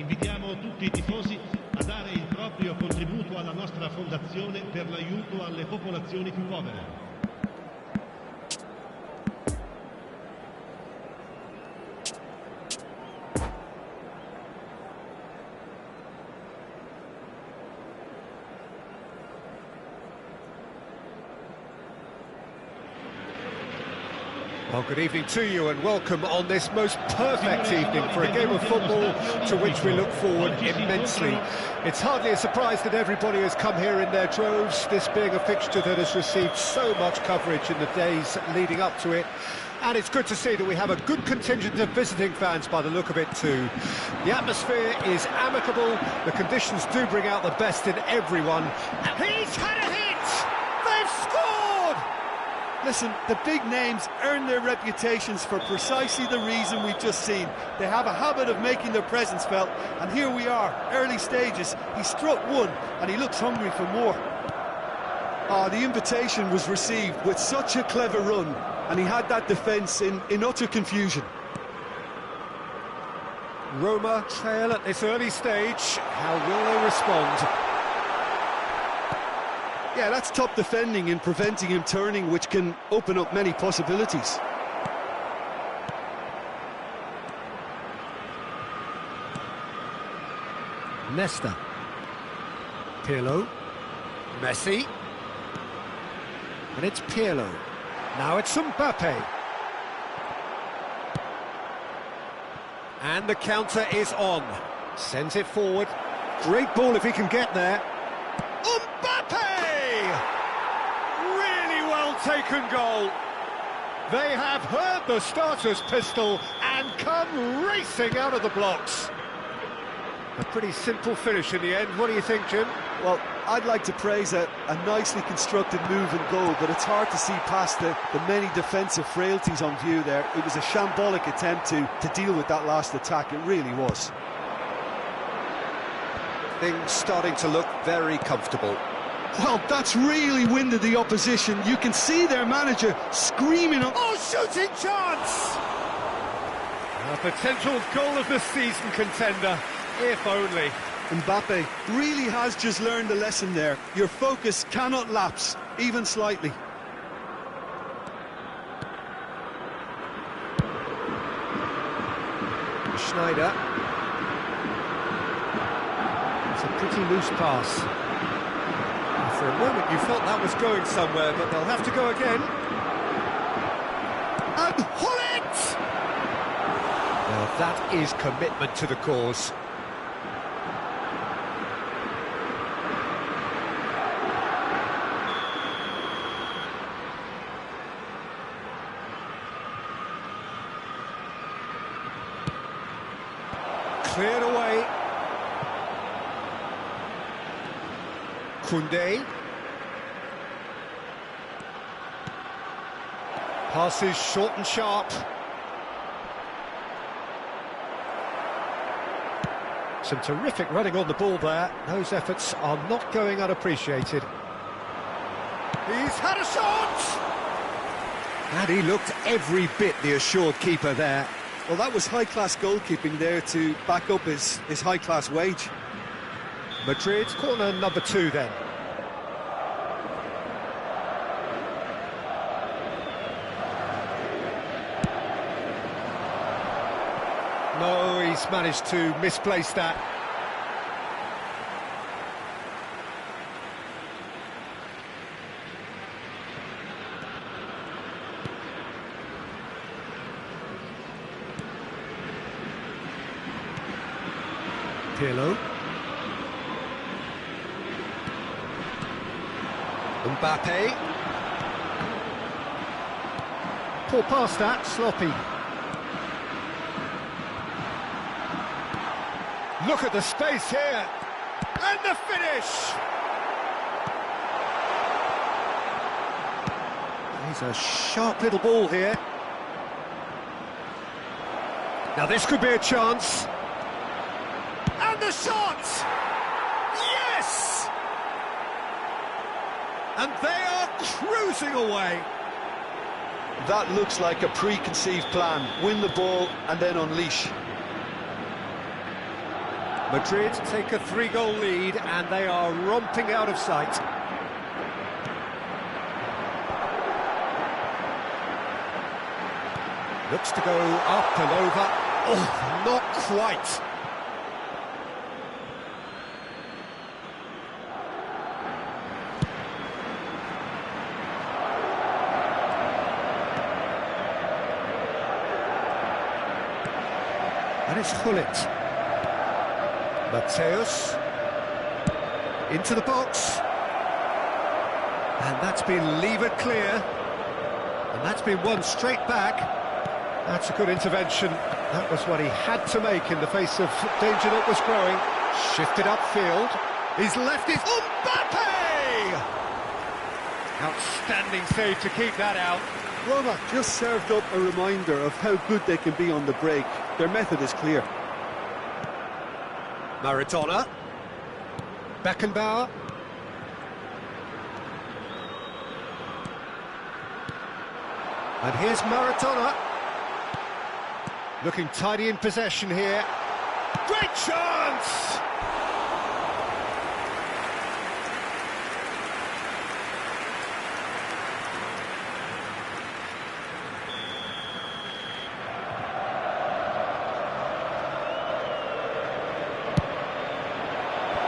Invitiamo tutti i tifosi a dare il proprio contributo alla nostra fondazione per l'aiuto alle popolazioni più povere. Well, good evening to you and welcome on this most perfect evening for a game of football to which we look forward immensely. It's hardly a surprise that everybody has come here in their droves, this being a fixture that has received so much coverage in the days leading up to it. And it's good to see that we have a good contingent of visiting fans by the look of it too. The atmosphere is amicable, the conditions do bring out the best in everyone. He's had a hit! They've scored! Listen, the big names earn their reputations for precisely the reason we've just seen. They have a habit of making their presence felt, and here we are, early stages. He struck one, and he looks hungry for more. The invitation was received with such a clever run, and he had that defence in utter confusion. Roma trail at this early stage. How will they respond? Yeah, that's top defending and preventing him turning, which can open up many possibilities. Nesta. Pirlo. Messi. And it's Pirlo. Now it's Mbappe. And the counter is on. Sends it forward. Great ball if he can get there. Mbappe! Really well taken goal. They have heard the starter's pistol and come racing out of the blocks. A pretty simple finish in the end. What do you think, Jim? Well, I'd like to praise a nicely constructed move and goal, but it's hard to see past the many defensive frailties on view there. It was a shambolic attempt to deal with that last attack. It really was. Things starting to look very comfortable. Well, that's really winded the opposition. You can see their manager screaming on. Oh, shooting chance! A potential goal of the season contender, if only. Mbappe really has just learned a lesson there. Your focus cannot lapse, even slightly. Schneider. It's a pretty loose pass. For a moment you felt that was going somewhere, but they'll have to go again. And Hullet! Well, that is commitment to the cause. Cleared away. Koundé. Passes short and sharp. Some terrific running on the ball there. Those efforts are not going unappreciated. He's had a shot! And he looked every bit the assured keeper there. Well, that was high-class goalkeeping there to back up his high-class wage. Madrid, corner number 2 then. No, he's managed to misplace that. Pirlo. Mbappe. Poor pass that, sloppy. Look at the space here. And the finish! He's a sharp little ball here. Now this could be a chance. And the shot! Yes! And they are cruising away. That looks like a preconceived plan. Win the ball and then unleash. Madrid take a 3-goal lead and they are romping out of sight. Looks to go up and over. Oh, not quite. And it's Hullet. Mateus. Into the box. And that's been levered clear. And that's been won straight back. That's a good intervention. That was what he had to make in the face of danger that was growing. Shifted upfield. He's left it. Mbappe! Outstanding save to keep that out. Roma just served up a reminder of how good they can be on the break. Their method is clear. Maradona. Beckenbauer. And here's Maradona. Looking tidy in possession here. Great chance!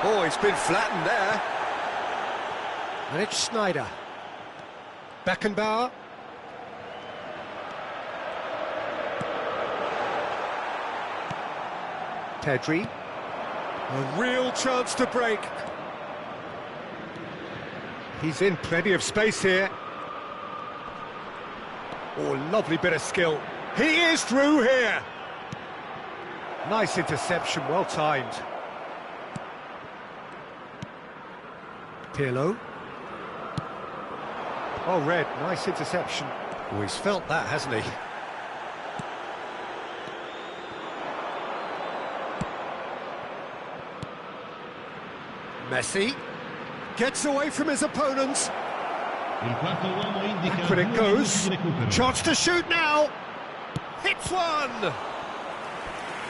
Oh, he's been flattened there. And it's Sneijder. Beckenbauer. Pedri. A real chance to break. He's in plenty of space here. Oh, lovely bit of skill. He is through here. Nice interception, well timed. Pirlo. Oh, Red, nice interception. Oh, he's felt that, hasn't he? Messi gets away from his opponents. But it goes. Chance to shoot now. Hits one.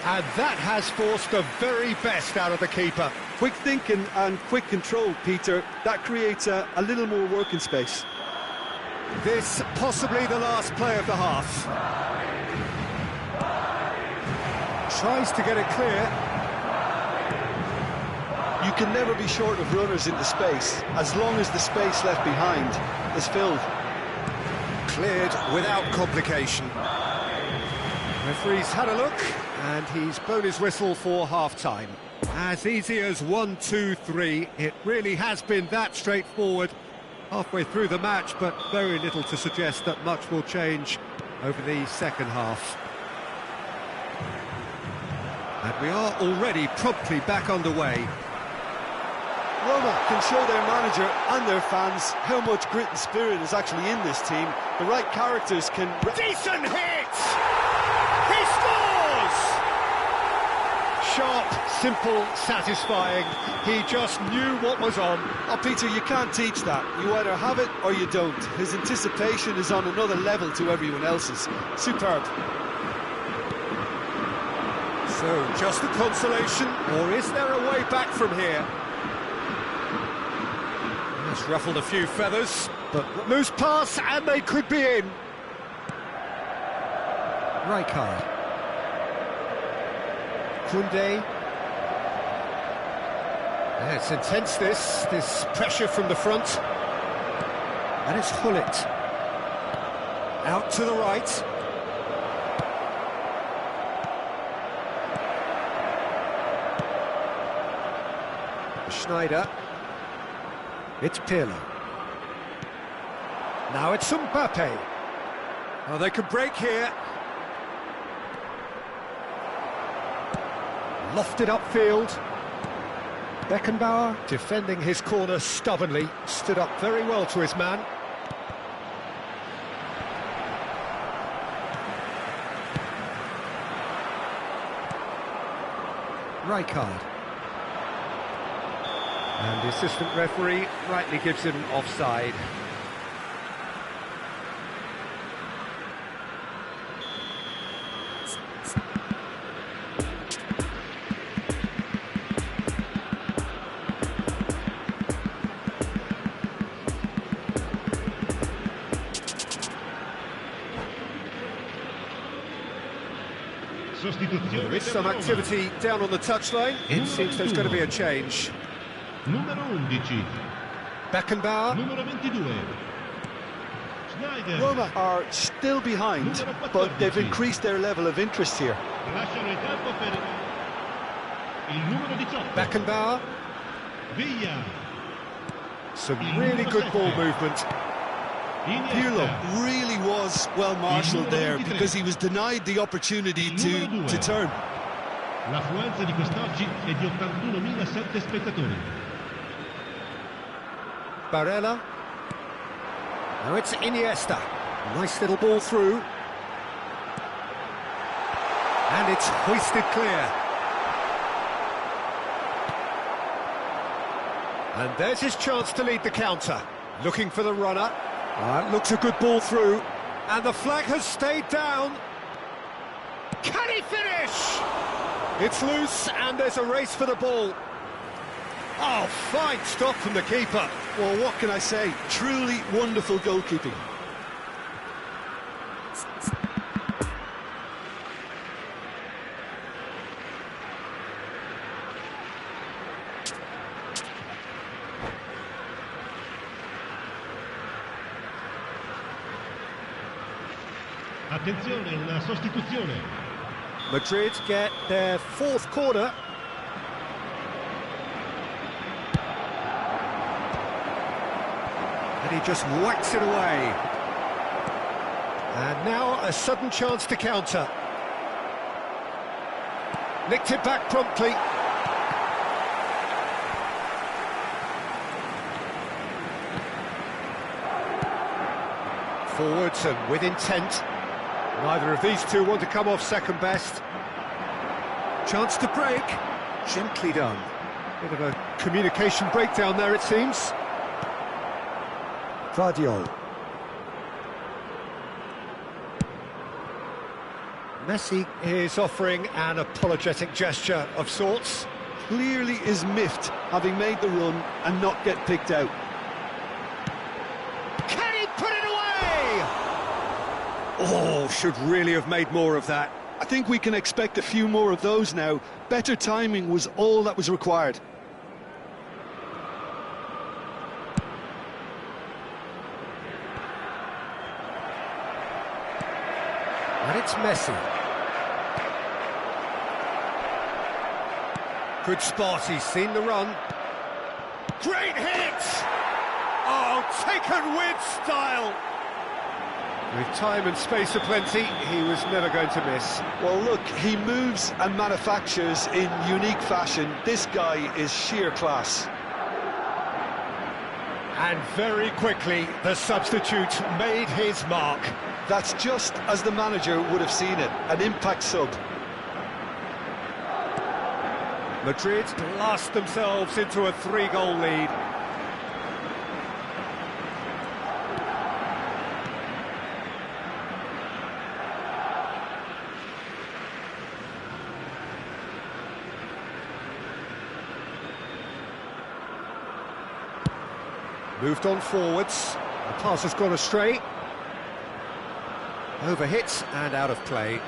And that has forced the very best out of the keeper. Quick thinking and quick control, Peter. That creates a little more working space. This possibly the last play of the half. Tries to get it clear. You can never be short of runners into space, as long as the space left behind is filled. Cleared without complication. Referee's had a look, and he's blown his whistle for half-time. As easy as 1, 2, 3. It really has been that straightforward halfway through the match, but very little to suggest that much will change over the second half. And we are already promptly back underway. Roma can show their manager and their fans how much grit and spirit is actually in this team. The right characters can... Decent hit! He scores! Sharp, simple, satisfying. He just knew what was on. Oh, Peter, you can't teach that. You either have it or you don't. His anticipation is on another level to everyone else's. Superb. So, just a consolation, or is there a way back from here? It's ruffled a few feathers, but loose pass, and they could be in. Rijkaard. Koundé. Yeah, it's intense, this pressure from the front. And it's Hullet. Out to the right. Sneijder. It's Pirlo. Now it's Mbappe. Oh, they could break here. Lofted upfield. Beckenbauer defending his corner stubbornly. Stood up very well to his man. Rijkaard. And the assistant referee rightly gives him offside. There is some activity down on the touchline. It seems there's going to be a change. Numero 11. Beckenbauer. Numero 22. Schneider. Roma are still behind, but they've increased their level of interest here. Lasciano il campo per il numero 18. Beckenbauer. Villa. Some really good ball movement. Pirlo really was well marshalled there because he was denied the opportunity to turn. L'affluenza di quest'oggi è di 81.007 spettatori. Barella. Now it's Iniesta. Nice little ball through. And it's hoisted clear. And there's his chance to lead the counter. Looking for the runner. Looks a good ball through. And the flag has stayed down. Can he finish? It's loose and there's a race for the ball. Oh, fine stop from the keeper. Well, what can I say? Truly wonderful goalkeeping. Attenzione, una sostituzione. Madrid get their fourth corner. And he just whacks it away. And now a sudden chance to counter. Nicked it back promptly. Forwards and with intent. Neither of these two want to come off second best. Chance to break. Gently done. Bit of a communication breakdown there, it seems. Vardiol. Messi is offering an apologetic gesture of sorts. Clearly is miffed, having made the run and not get picked out. Can he put it away? Oh, should really have made more of that. I think we can expect a few more of those now. Better timing was all that was required. And it's Messi. Good spot, he's seen the run. Great hit! Oh, taken with style! With time and space aplenty, he was never going to miss. Well, look, he moves and manufactures in unique fashion. This guy is sheer class. And very quickly, the substitute made his mark. That's just as the manager would have seen it, an impact sub. Madrid blast themselves into a 3-goal lead. Moved on forwards. The pass has gone astray. Overhit and out of play.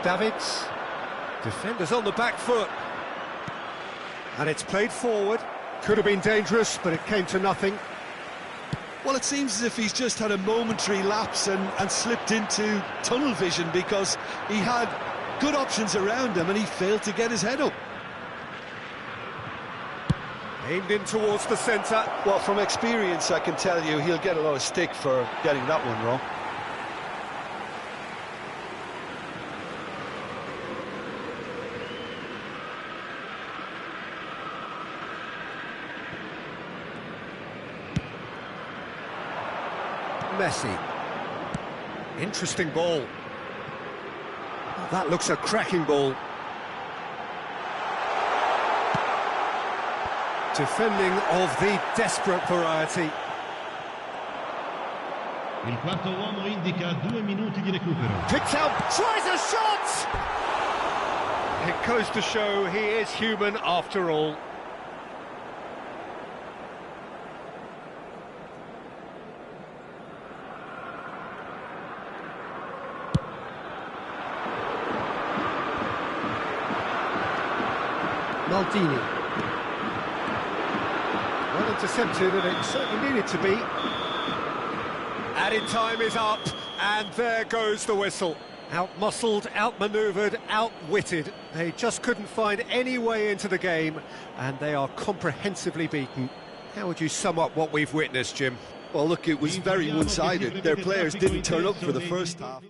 Davids. Defenders on the back foot. And it's played forward. Could have been dangerous, but it came to nothing. Well, it seems as if he's just had a momentary lapse and slipped into tunnel vision because he had good options around him and he failed to get his head up. Aimed in towards the centre. Well, from experience, I can tell you he'll get a lot of stick for getting that one wrong. Messi. Interesting ball. That looks a cracking ball. Defending of the desperate variety. Il quarto uomo indica 2 minuti di recupero. Picked out, tries a shot! It goes to show he is human after all. Maldini. Well intercepted, and it certainly needed to be. Added time is up, and there goes the whistle. Out-muscled, out-manoeuvred, outwitted. They just couldn't find any way into the game, and they are comprehensively beaten. How would you sum up what we've witnessed, Jim? Well, look, it was very one-sided. Their players didn't turn up for the first half.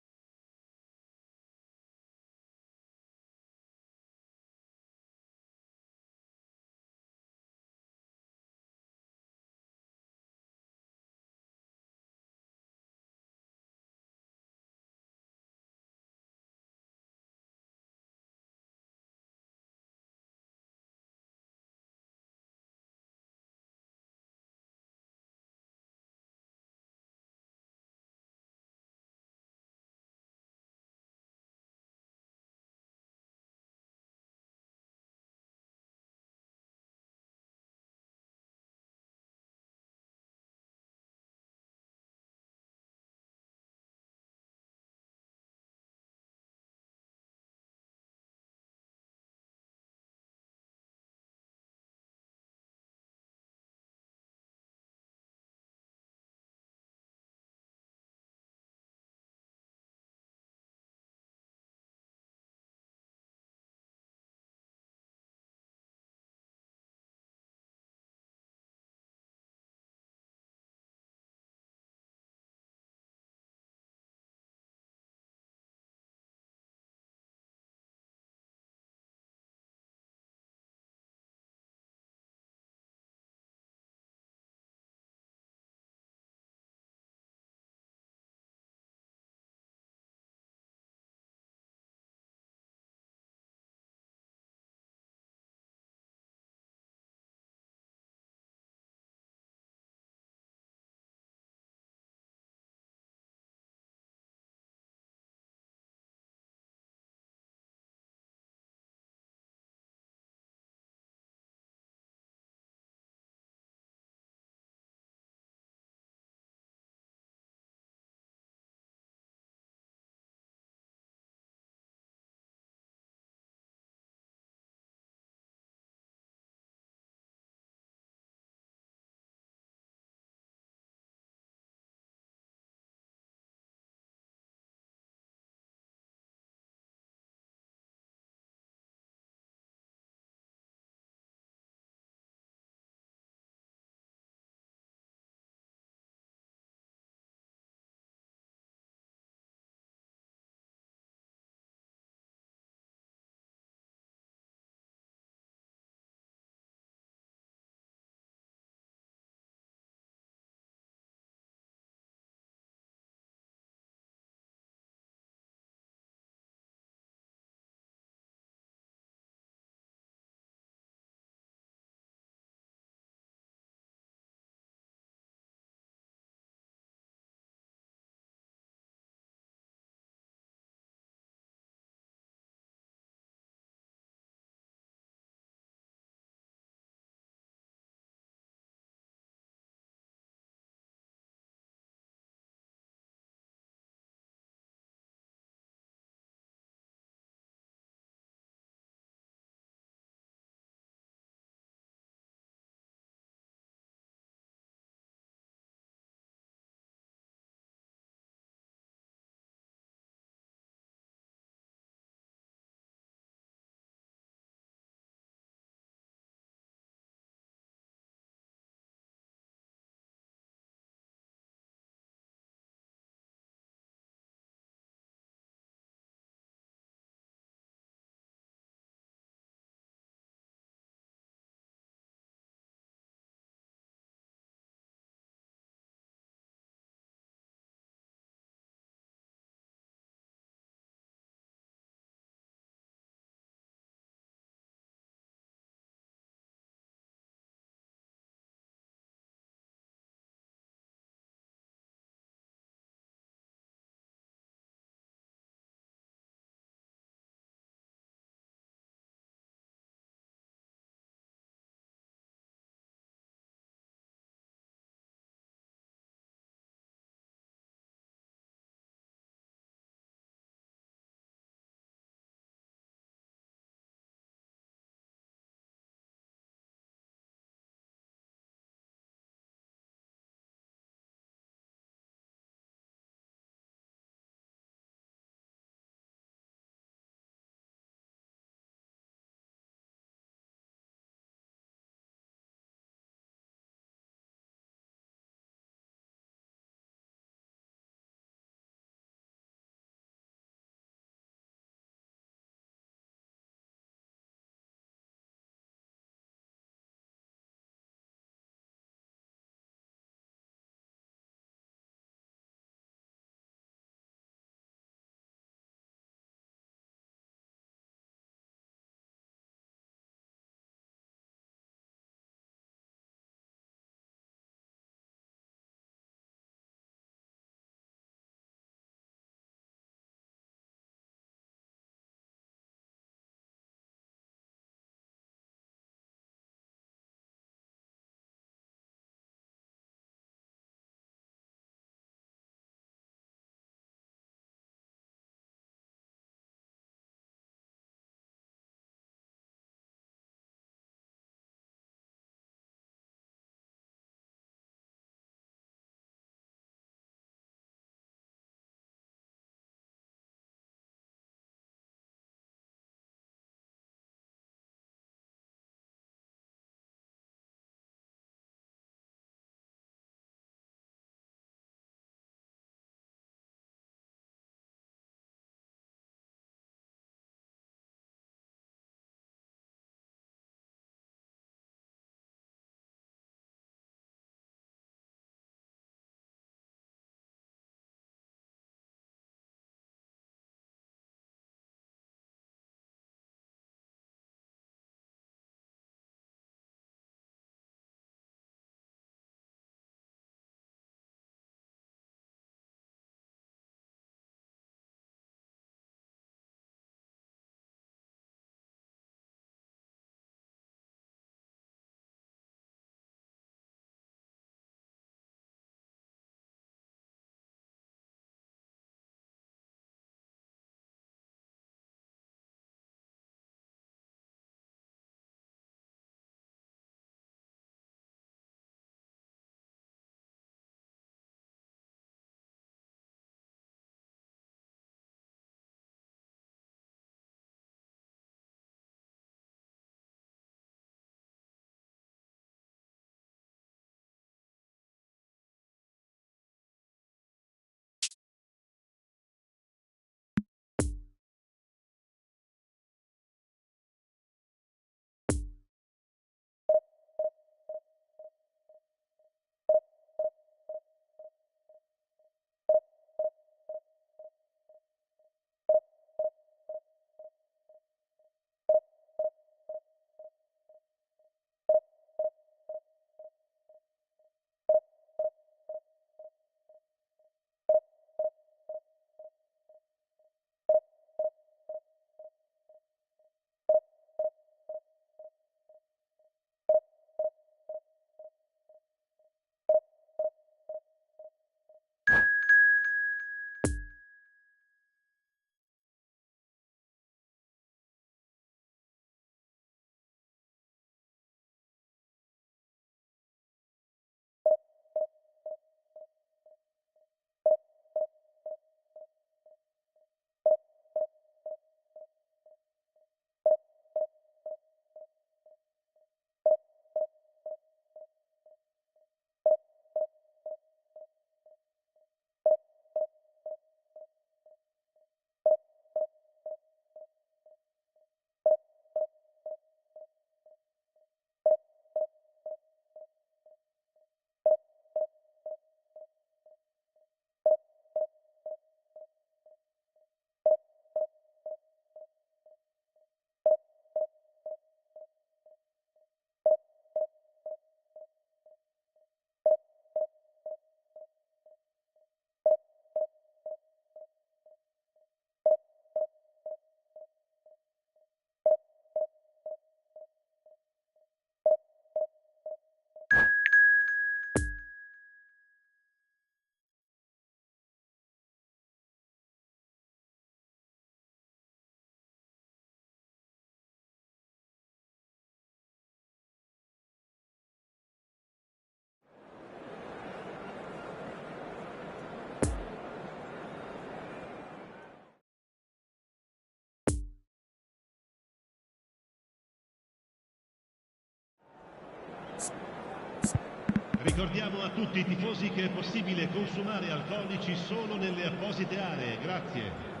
Ricordiamo a tutti i tifosi che è possibile consumare alcolici solo nelle apposite aree. Grazie.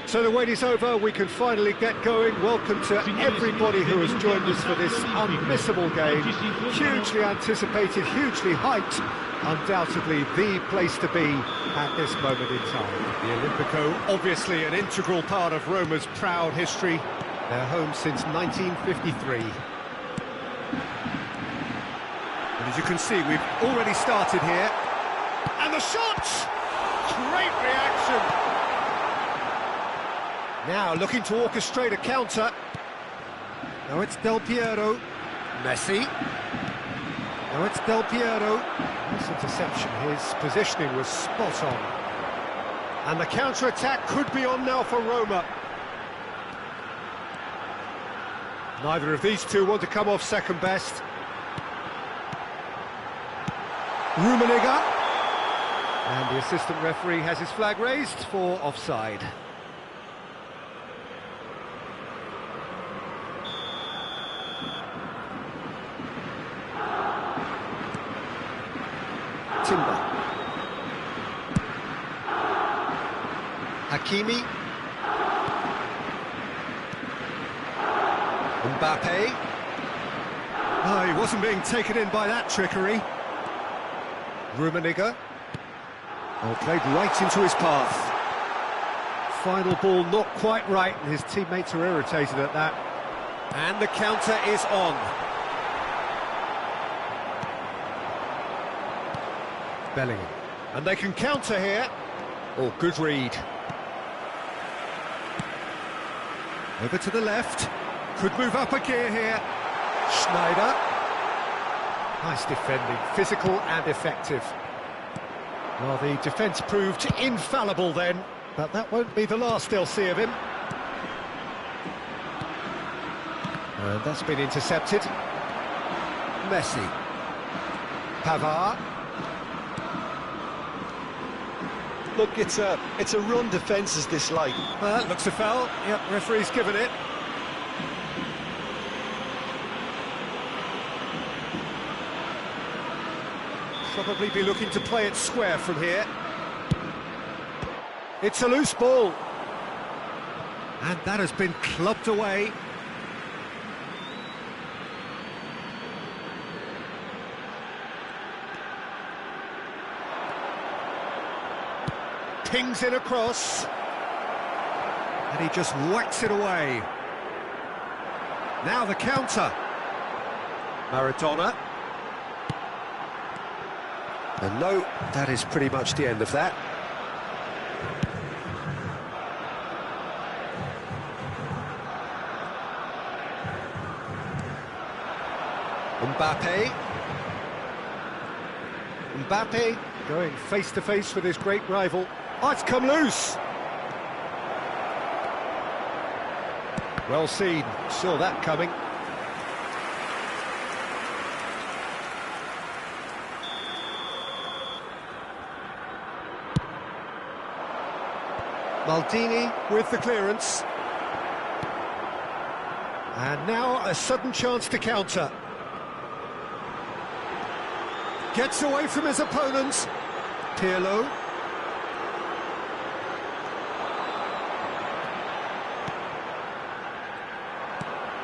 So the wait is over, we can finally get going. Welcome to everybody who has joined us for this unmissable game. Hugely anticipated, hugely hyped, undoubtedly the place to be at this moment in time. The Olimpico, obviously an integral part of Roma's proud history. They're home since 1953. And as you can see, we've already started here. And the shot! Great reaction! Now looking to orchestrate a counter. Now it's Del Piero. Messi. Now it's Del Piero. Nice interception. His positioning was spot on. And the counter-attack could be on now for Roma. Neither of these two want to come off second best. Rummenigge. And the assistant referee has his flag raised for offside. Timber. Hakimi. Mbappe. Oh, he wasn't being taken in by that trickery. Rummenigge. Oh, played right into his path. Final ball not quite right, and his teammates are irritated at that. And the counter is on. Bellingham. And they can counter here. Oh, good read. Over to the left. Could move up a gear here. Schneider. Nice defending, physical and effective. Well, the defence proved infallible then, but that won't be the last they'll see of him. And that's been intercepted. Messi. Pavard. Look, it's a run defence is this like. Well, looks a foul. Yep, referee's given it. Probably be looking to play it square from here. It's a loose ball. And that has been clubbed away. Pings it across. And he just whacks it away. Now the counter. Maradona. And no, that is pretty much the end of that. Mbappe. Mbappe going face-to-face with his great rival. Oh, it's come loose. Well seen, saw that coming. Maldini with the clearance. And now a sudden chance to counter. Gets away from his opponents. Pirlo.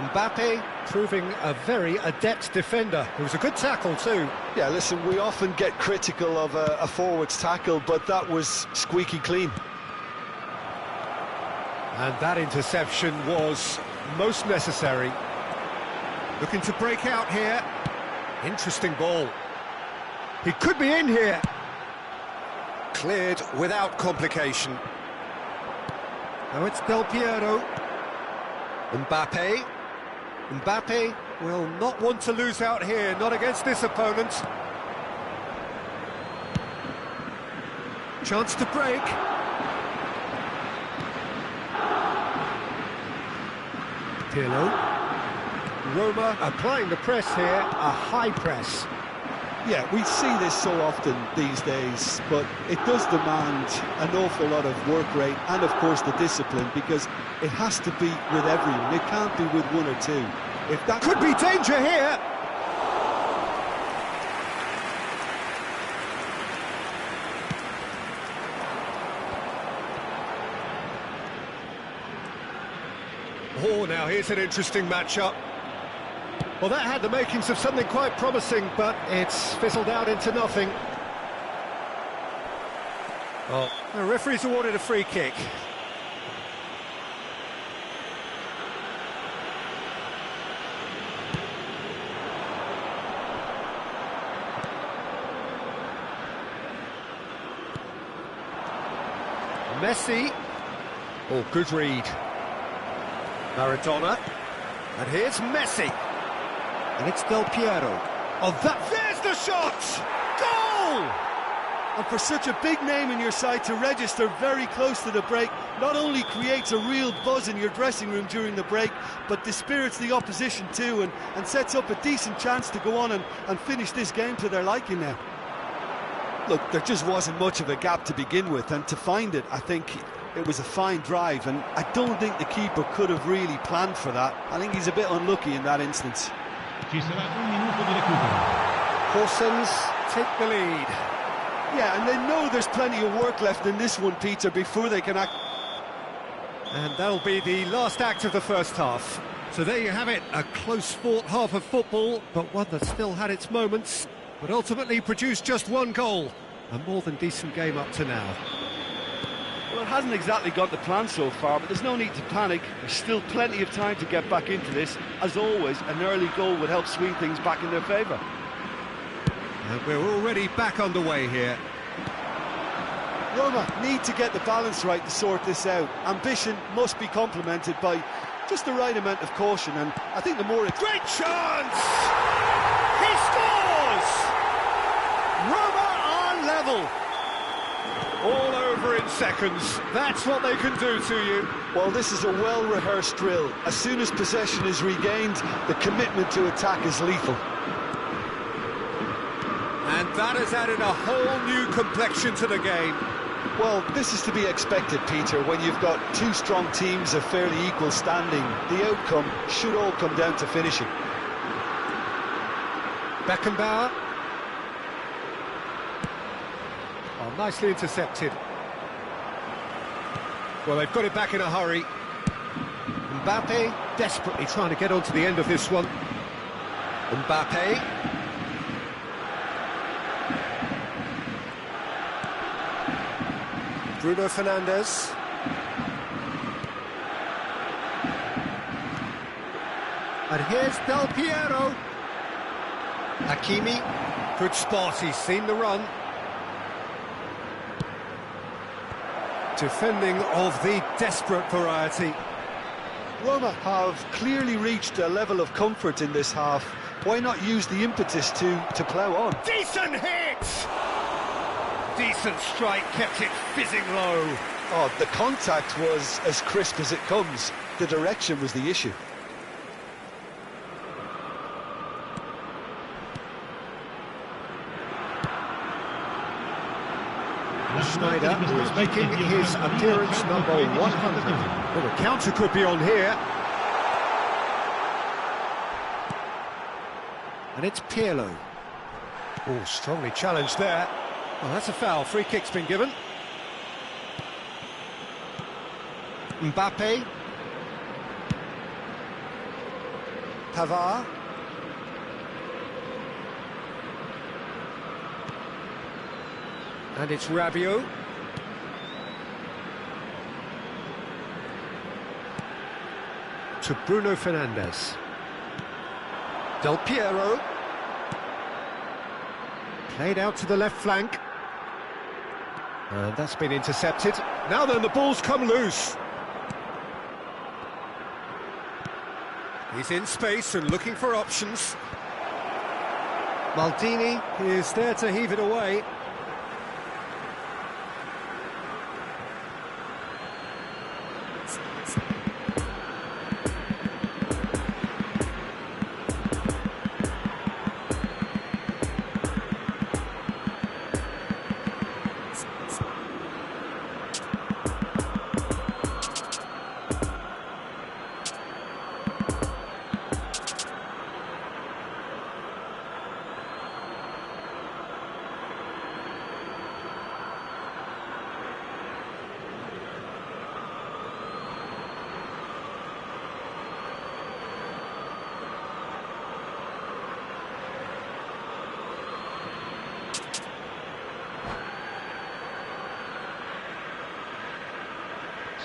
Mbappe proving a very adept defender. It was a good tackle too. Yeah, listen, we often get critical of a forward's tackle, but that was squeaky clean. And that interception was most necessary. Looking to break out here. Interesting ball. He could be in here. Cleared without complication. Now it's Del Piero. Mbappe. Mbappe will not want to lose out here, not against this opponent. Chance to break. Pirlo. Roma applying the press here, a high press. Yeah, we see this so often these days, but it does demand an awful lot of work rate and, of course, the discipline, because it has to be with everyone. It can't be with one or two. If that Could be danger here. Oh, now here's an interesting matchup. Well, that had the makings of something quite promising, but it's fizzled out into nothing. Oh, the referee's awarded a free kick. Messi. Oh, good read. Maradona. And here's Messi. And it's Del Piero. Oh, there's the shot! Goal! And for such a big name in your side to register very close to the break, not only creates a real buzz in your dressing room during the break, but dispirits the opposition too, and sets up a decent chance to go on and finish this game to their liking now. Look, there just wasn't much of a gap to begin with, and to find it, I think it was a fine drive, and I don't think the keeper could have really planned for that. I think he's a bit unlucky in that instance. Ci sarà un minuto di recupero. Horsens take the lead. Yeah, and they know there's plenty of work left in this one, Peter, before they can act. And that'll be the last act of the first half. So there you have it, a close-fought half of football, but one that still had its moments, but ultimately produced just one goal. A more than decent game up to now. Well, it hasn't exactly got the plan so far, but there's no need to panic. There's still plenty of time to get back into this. As always, an early goal would help swing things back in their favour. And we're already back underway here. Roma need to get the balance right to sort this out. Ambition must be complemented by just the right amount of caution, and I think the more... Great chance! He scores! Roma are level. All over in seconds. That's what they can do to you. Well, this is a well-rehearsed drill. As soon as possession is regained, the commitment to attack is lethal. And that has added a whole new complexion to the game. Well, this is to be expected, Peter. When you've got two strong teams of fairly equal standing, the outcome should all come down to finishing. Beckenbauer. Oh, nicely intercepted. Well, they've got it back in a hurry. Mbappe desperately trying to get onto the end of this one. Mbappe. Bruno Fernandes. And here's Del Piero. Hakimi. Good spot, he's seen the run. Defending of the desperate variety. Roma have clearly reached a level of comfort in this half. Why not use the impetus to plough on? Decent hit! Decent strike, kept it fizzing low. Oh, the contact was as crisp as it comes. The direction was the issue. Schneider, who is making his appearance number 100. Well, the counter could be on here. And it's Pirlo. Oh, strongly challenged there. Well, that's a foul. Free kick's been given. Mbappe. Pavard. And it's Rabiot. To Bruno Fernandes. Del Piero. Played out to the left flank. And that's been intercepted. Now then, the ball's come loose. He's in space and looking for options. Maldini is there to heave it away.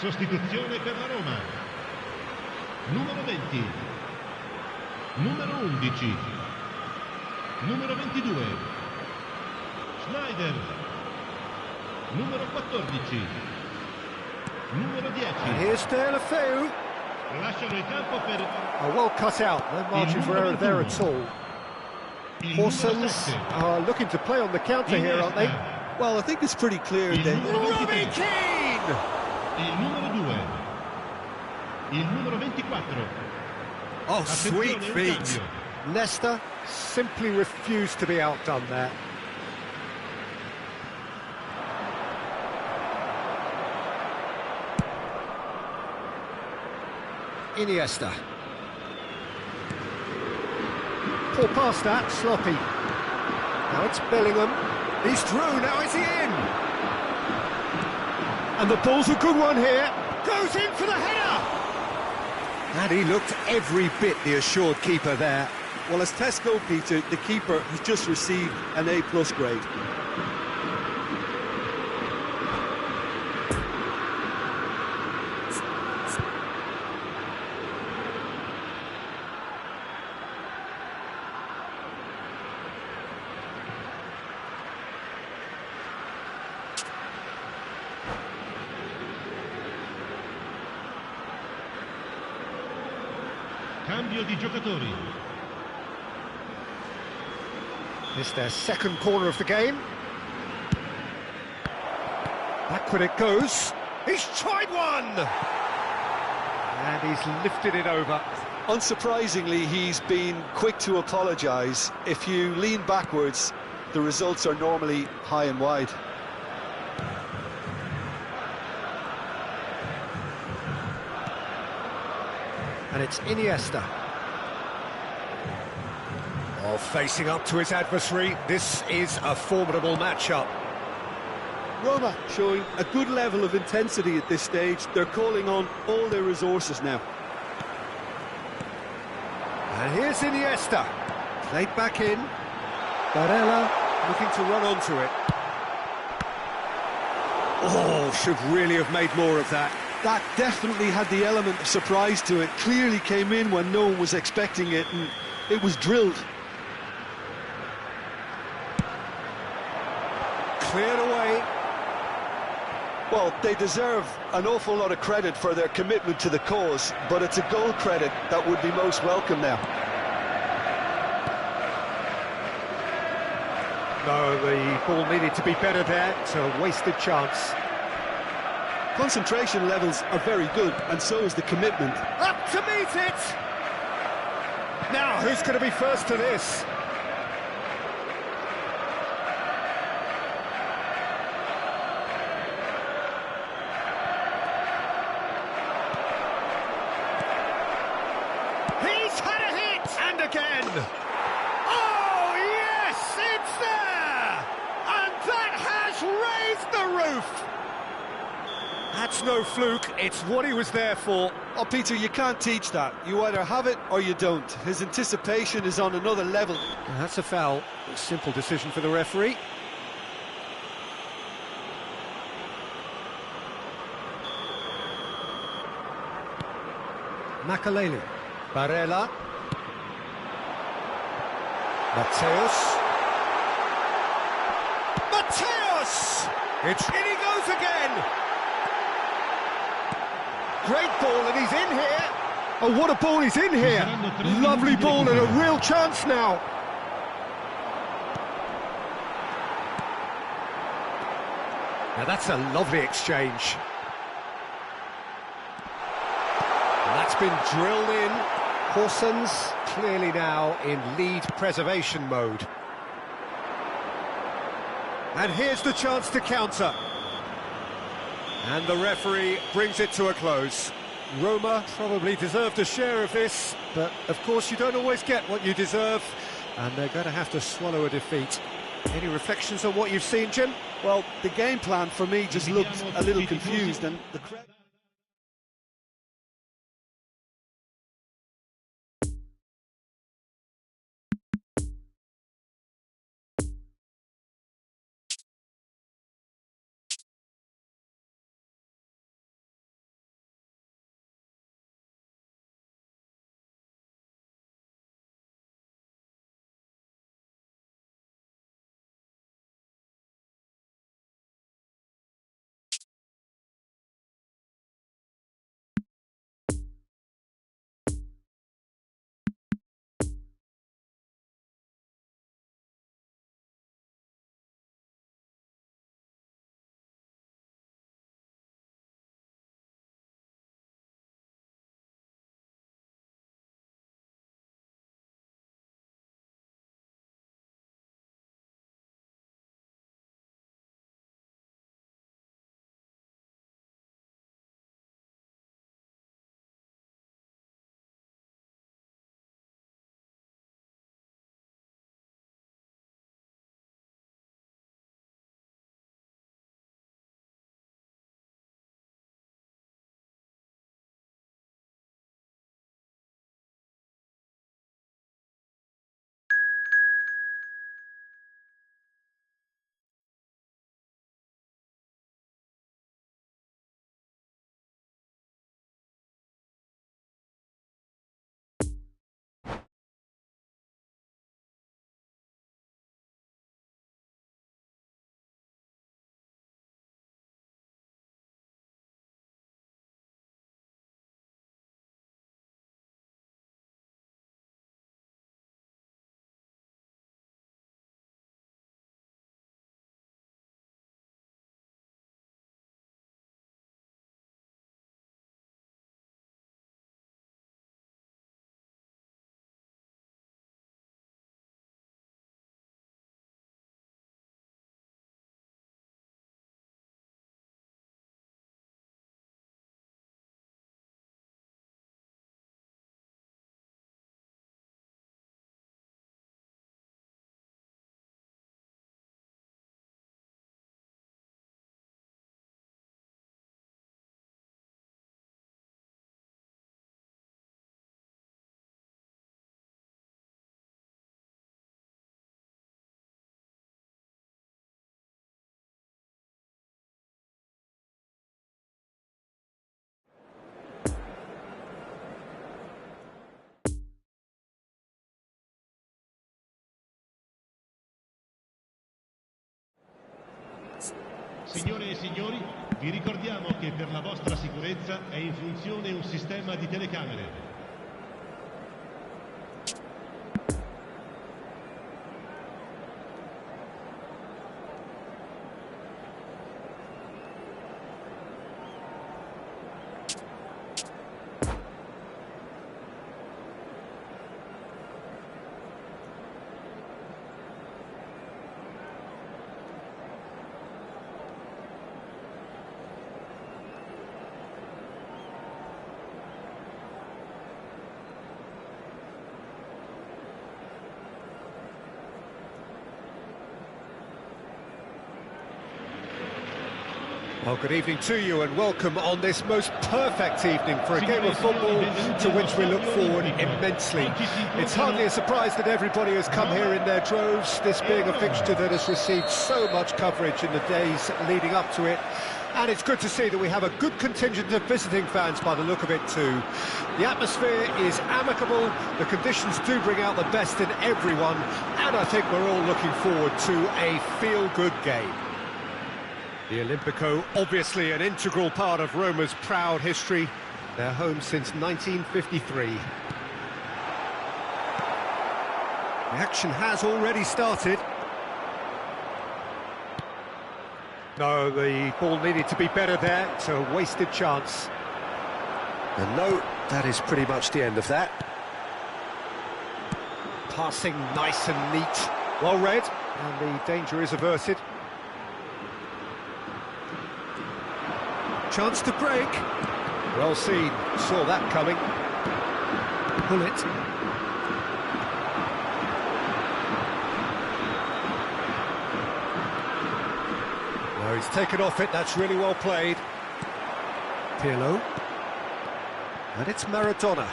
Sostituzione per la Roma. Numero 20. Numero 11. Numero 22. Schneider. Numero 14. Numero 10. And here's Deulofeu. Lasciano il campo per Well cut out, no margin for error there at all. il numero Horsens 7. are looking to play on the counter here, aren't they? Well, I think it's pretty clear Il that... numero Robbie 23. Keane! Il numero 2. Il numero 24. Oh, Attenzione, sweet un feet. cambio. Leicester simply refused to be outdone there. Iniesta. Poor pass that, sloppy. Now it's Bellingham. He's through, now is he in? And the ball's a good one here. Goes in for the header! And he looked every bit the assured keeper there. Well, as tests go, Peter, the keeper has just received an A+ grade. Cambio di giocatori. It's their second corner of the game. Backward it goes. He's tried one! And he's lifted it over. Unsurprisingly, he's been quick to apologise. If you lean backwards, the results are normally high and wide. And it's Iniesta. Oh, facing up to his adversary. This is a formidable matchup. Roma showing a good level of intensity at this stage. They're calling on all their resources now. And here's Iniesta. Played back in. Barella looking to run onto it. Oh, should really have made more of that. That definitely had the element of surprise to it. Clearly came in when no one was expecting it, and it was drilled. Cleared away. Well, they deserve an awful lot of credit for their commitment to the cause, but it's a goal credit that would be most welcome now. No, the ball needed to be better there. It's a wasted chance. Concentration levels are very good, and so is the commitment. Up to meet it! Now, who's going to be first to this? He's had a hit! And again! Oh, yes! It's there! And that has raised the roof! That's no fluke, it's what he was there for. Oh, Peter, you can't teach that. You either have it or you don't. His anticipation is on another level. And that's a foul. A simple decision for the referee. Makaleli. Barella. Mateus. Mateus! In he goes again! Great ball, and he's in here. Oh, what a ball, he's in here. Lovely ball and a real chance now. Now that's a lovely exchange. And that's been drilled in. Horsens clearly now in lead preservation mode. And here's the chance to counter. And the referee brings it to a close. Roma probably deserved a share of this, but of course you don't always get what you deserve, and they're going to have to swallow a defeat. Any reflections on what you've seen, Jim? Well, the game plan for me just looked a little confused, and the crowd... Signore e signori, vi ricordiamo che per la vostra sicurezza è in funzione un sistema di telecamere. Well, good evening to you and welcome on this most perfect evening for a game of football to which we look forward immensely. It's hardly a surprise that everybody has come here in their droves, this being a fixture that has received so much coverage in the days leading up to it. And it's good to see that we have a good contingent of visiting fans by the look of it too. The atmosphere is amicable, the conditions do bring out the best in everyone, and I think we're all looking forward to a feel-good game. The Olimpico, obviously an integral part of Roma's proud history. They're home since 1953. The action has already started. No, the ball needed to be better there. It's a wasted chance. And no, that is pretty much the end of that. Passing nice and neat. Well read, and the danger is averted. Chance to break. Well seen, saw that coming. Pull it. No, he's taken off it, that's really well played. Pirlo. And it's Maradona.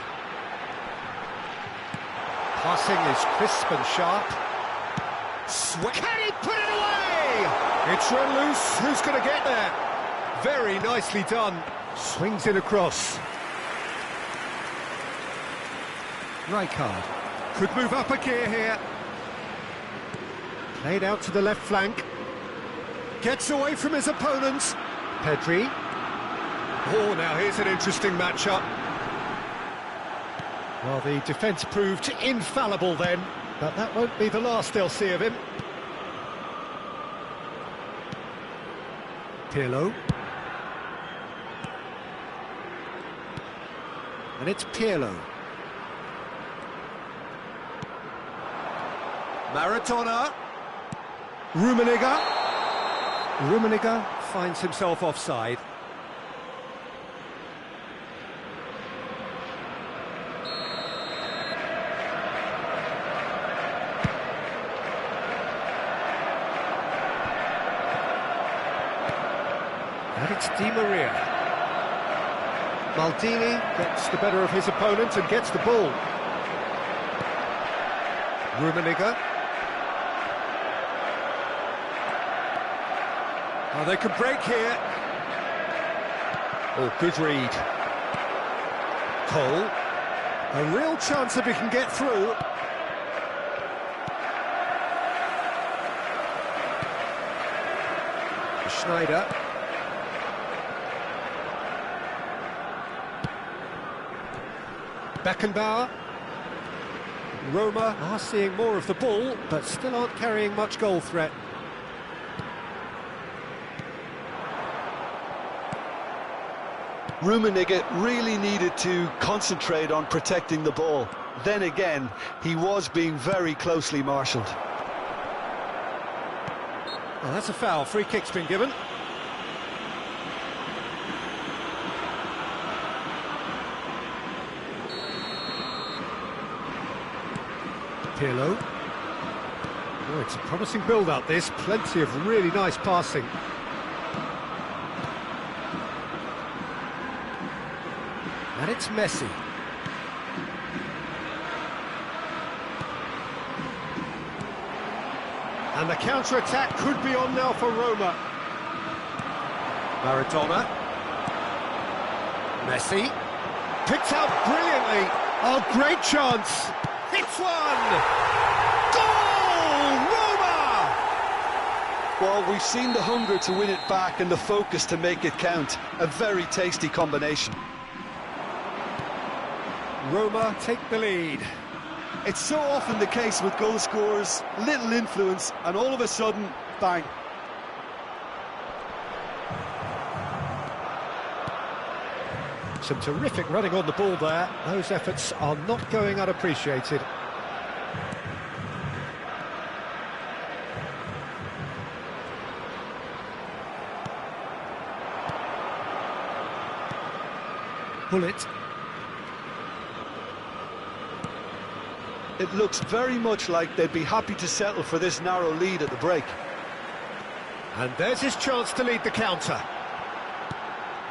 Passing is crisp and sharp. Can he put it away? It's run loose, who's going to get there? Very nicely done. Swings it across. Rijkaard could move up a gear here. Played out to the left flank. Gets away from his opponents. Pedri. Oh, now here's an interesting matchup. Well, the defence proved infallible then, but that won't be the last they'll see of him. Pirlo. And it's Pirlo. Maradona. Rummenigge finds himself offside. And it's Di Maria. Maldini gets the better of his opponent and gets the ball. Rummenigge. Oh, they could break here. Oh, good read. Cole. A real chance if he can get through. Schneider. Beckenbauer. Roma are seeing more of the ball, but still aren't carrying much goal threat. Rummenigge really needed to concentrate on protecting the ball. Then again, he was being very closely marshalled. Well, that's a foul. Free kick's been given. Pirlo. Oh, it's a promising build-up, this. Plenty of really nice passing. And it's Messi. And the counter-attack could be on now for Roma. Maradona. Messi. Picked out brilliantly. Oh, great chance. Hits one! Goal! Roma! Well, Well, we've seen the hunger to win it back and the focus to make it count. A very tasty combination. Roma take the lead. It's so often the case with goal scorers, little influence, and all of a sudden, bang. Some terrific running on the ball there. Those efforts are not going unappreciated. Bullet. It looks very much like they'd be happy to settle for this narrow lead at the break. And there's his chance to lead the counter.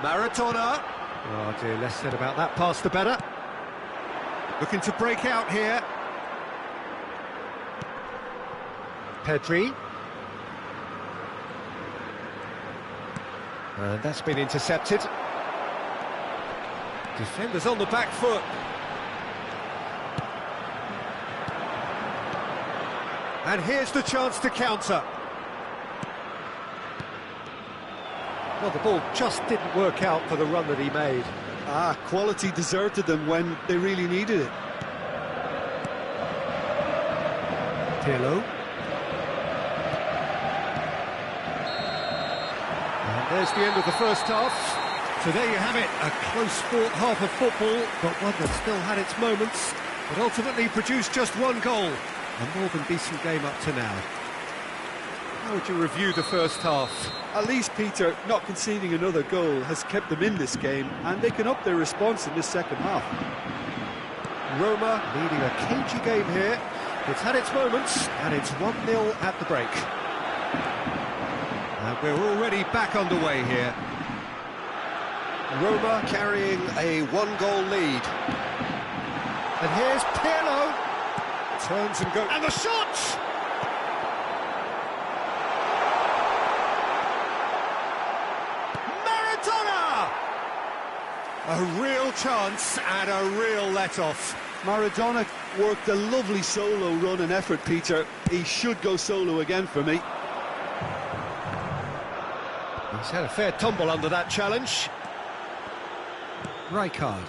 Maradona. Oh dear, less said about that pass the better. Looking to break out here. Pedri. And that's been intercepted. Defenders on the back foot. And here's the chance to counter. Well, the ball just didn't work out for the run that he made. Quality deserted them when they really needed it. Pirlo. And there's the end of the first half. So there you have it, a close-fought half of football, but one that still had its moments, but ultimately produced just one goal. A more than decent game up to now. How would you review the first half? At least, Peter, not conceding another goal has kept them in this game, and they can up their response in this second half. Roma leading a cagey game here. It's had its moments, and it's 1-0 at the break. And we're already back underway here. Roma carrying a one-goal lead. And here's Pirlo. Turns and goes. And the shot! Maradona! A real chance and a real let-off. Maradona worked a lovely solo run and effort, Peter. He should go solo again for me. He's had a fair tumble under that challenge. Rijkaard.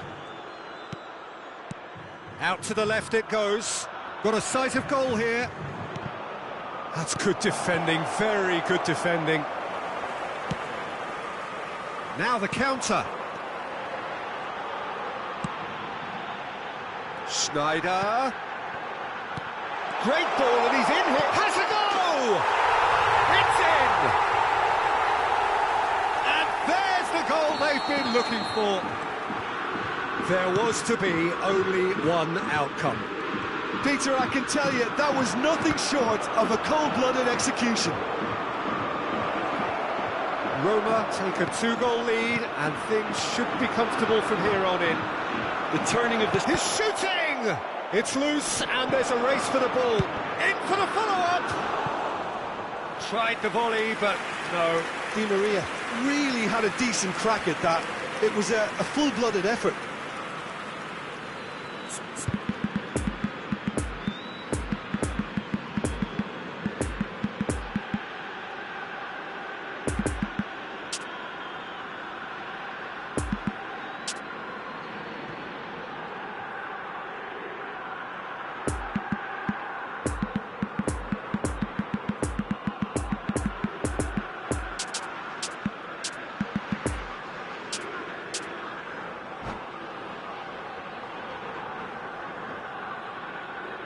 Out to the left it goes. Got a sight of goal here. That's good defending, very good defending. Now the counter. Schneider. Great ball and he's in here. Has a goal! It's in! And there's the goal they've been looking for. There was to be only one outcome. Peter, I can tell you, that was nothing short of a cold-blooded execution. Roma take a two-goal lead, and things should be comfortable from here on in. The turning of the... He's shooting! It's loose, and there's a race for the ball. In for the follow-up! Tried the volley, but no. Di Maria really had a decent crack at that. It was a full-blooded effort.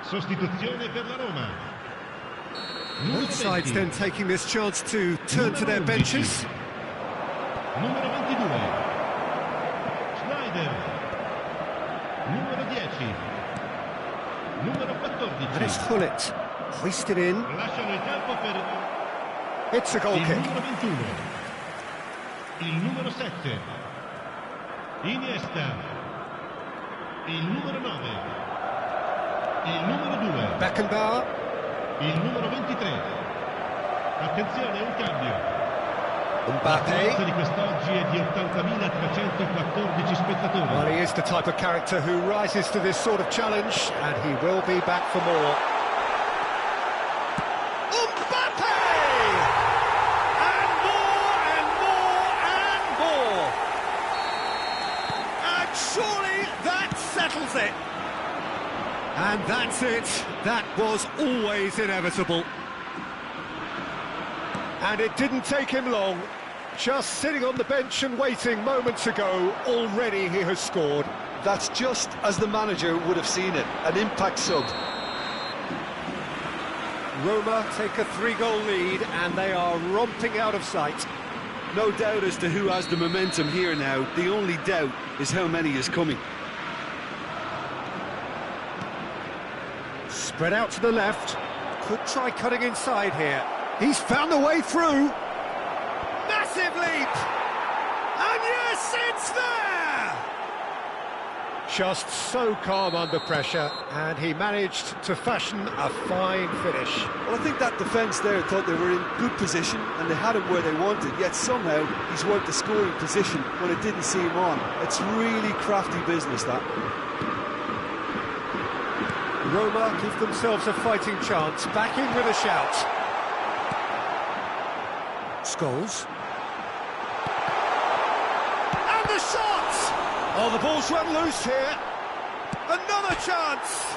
Sostituzione per la Roma. Both sides then taking this chance to turn to their benches. Numero 22. Schneider. Numero 10. Numero 14. And it's Hullet. Hoisted in. Lasciano il campo per It's a goal il kick. numero 21. Il numero 7. Iniesta. Il numero 9. Il numero 2. Beckenbauer. Il numero 23. Attenzione, un cambio. La Mbappe. presenza di quest'oggi è di 80.314 spettatori. Well, he is the type of character who rises to this sort of challenge, and he will be back for more. Mbappe! it. And that's it. That was always inevitable. And it didn't take him long. Just sitting on the bench and waiting moments ago, already he has scored. That's just as the manager would have seen it, an impact sub. Roma take a 3-goal lead and they are romping out of sight. No doubt as to who has the momentum here now. The only doubt is how many is coming. Spread out to the left. Could try cutting inside here. He's found a way through. Massive leap! And yes, it's there! Just so calm under pressure, and he managed to fashion a fine finish. Well, I think that defence there thought they were in good position and they had him where they wanted, yet somehow he's worked the scoring position when it didn't see him on. It's really crafty business, that. Roma give themselves a fighting chance, back in with a shout. Scholes. And the shot! Oh, the ball's run loose here. Another chance!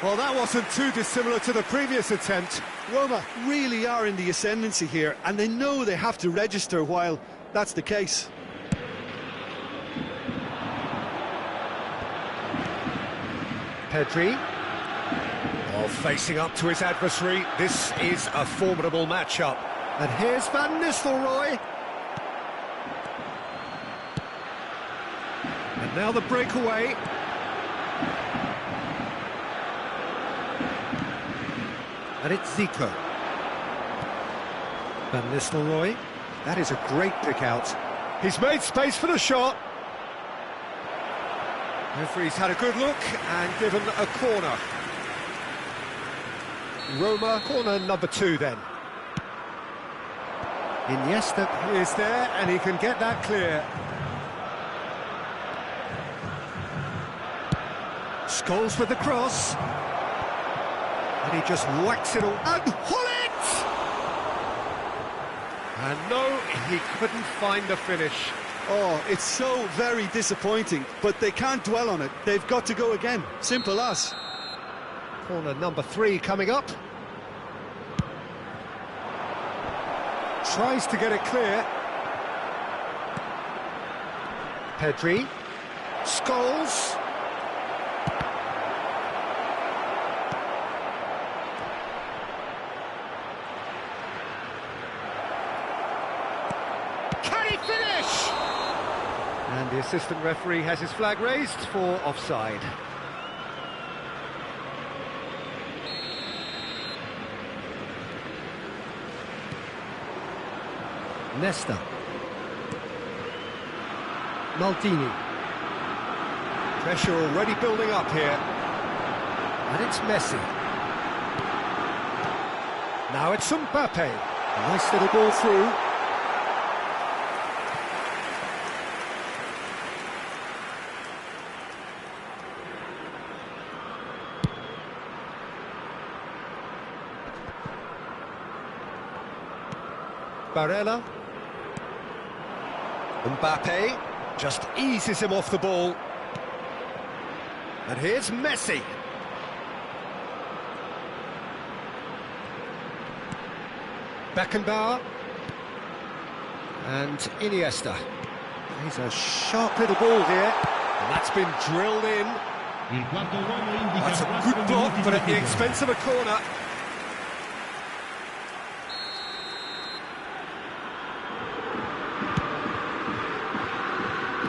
Well, that wasn't too dissimilar to the previous attempt. Roma really are in the ascendancy here, and they know they have to register while that's the case. Pedri. Oh, facing up to his adversary. This is a formidable matchup. And here's Van Nistelrooy. And now the breakaway. And it's Zico. Van Nistelrooy. That is a great pick out. He's made space for the shot. Referee's had a good look and given a corner. Roma, corner number 2 then. Iniesta is there and he can get that clear. Scholes with the cross. And he just whacks it all. And Hullet! And no, he couldn't find the finish. Oh, it's so very disappointing, but they can't dwell on it. They've got to go again. Simple as. Corner number 3 coming up. Tries to get it clear. Pedri. Scholes. Can he finish? And the assistant referee has his flag raised for offside. Nesta. Maldini. Pressure already building up here. And it's Messi. Now it's Mbappe. Nice little ball through. Barella. Mbappe just eases him off the ball. And here's Messi. Beckenbauer. And Iniesta. He's a sharp little ball here. And that's been drilled in. That's a good block, but at the expense of a corner.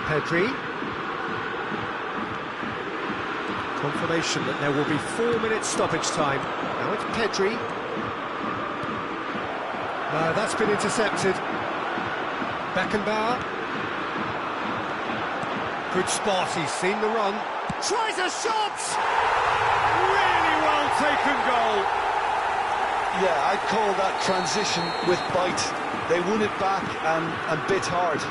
Pedri. Confirmation that there will be 4 minutes stoppage time. Now it's Pedri. No, that's been intercepted. Beckenbauer. Good spot, he's seen the run. Tries a shot! Really well taken goal. Yeah, I'd call that transition with bite. They won it back and bit hard.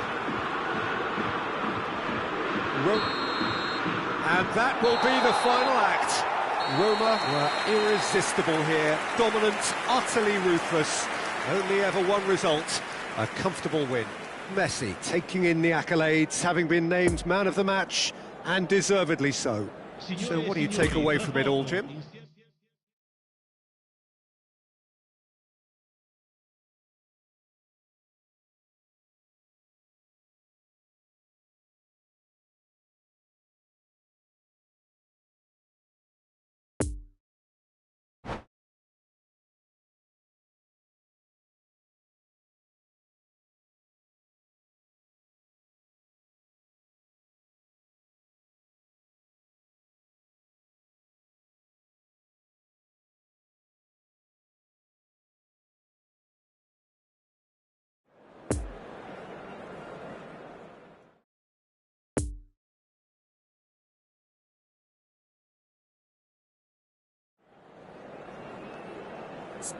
And that will be the final act. Roma were irresistible here, dominant, utterly ruthless. Only ever one result, a comfortable win. Messi taking in the accolades, having been named man of the match, And deservedly so. So what do you take away from it all, Jim?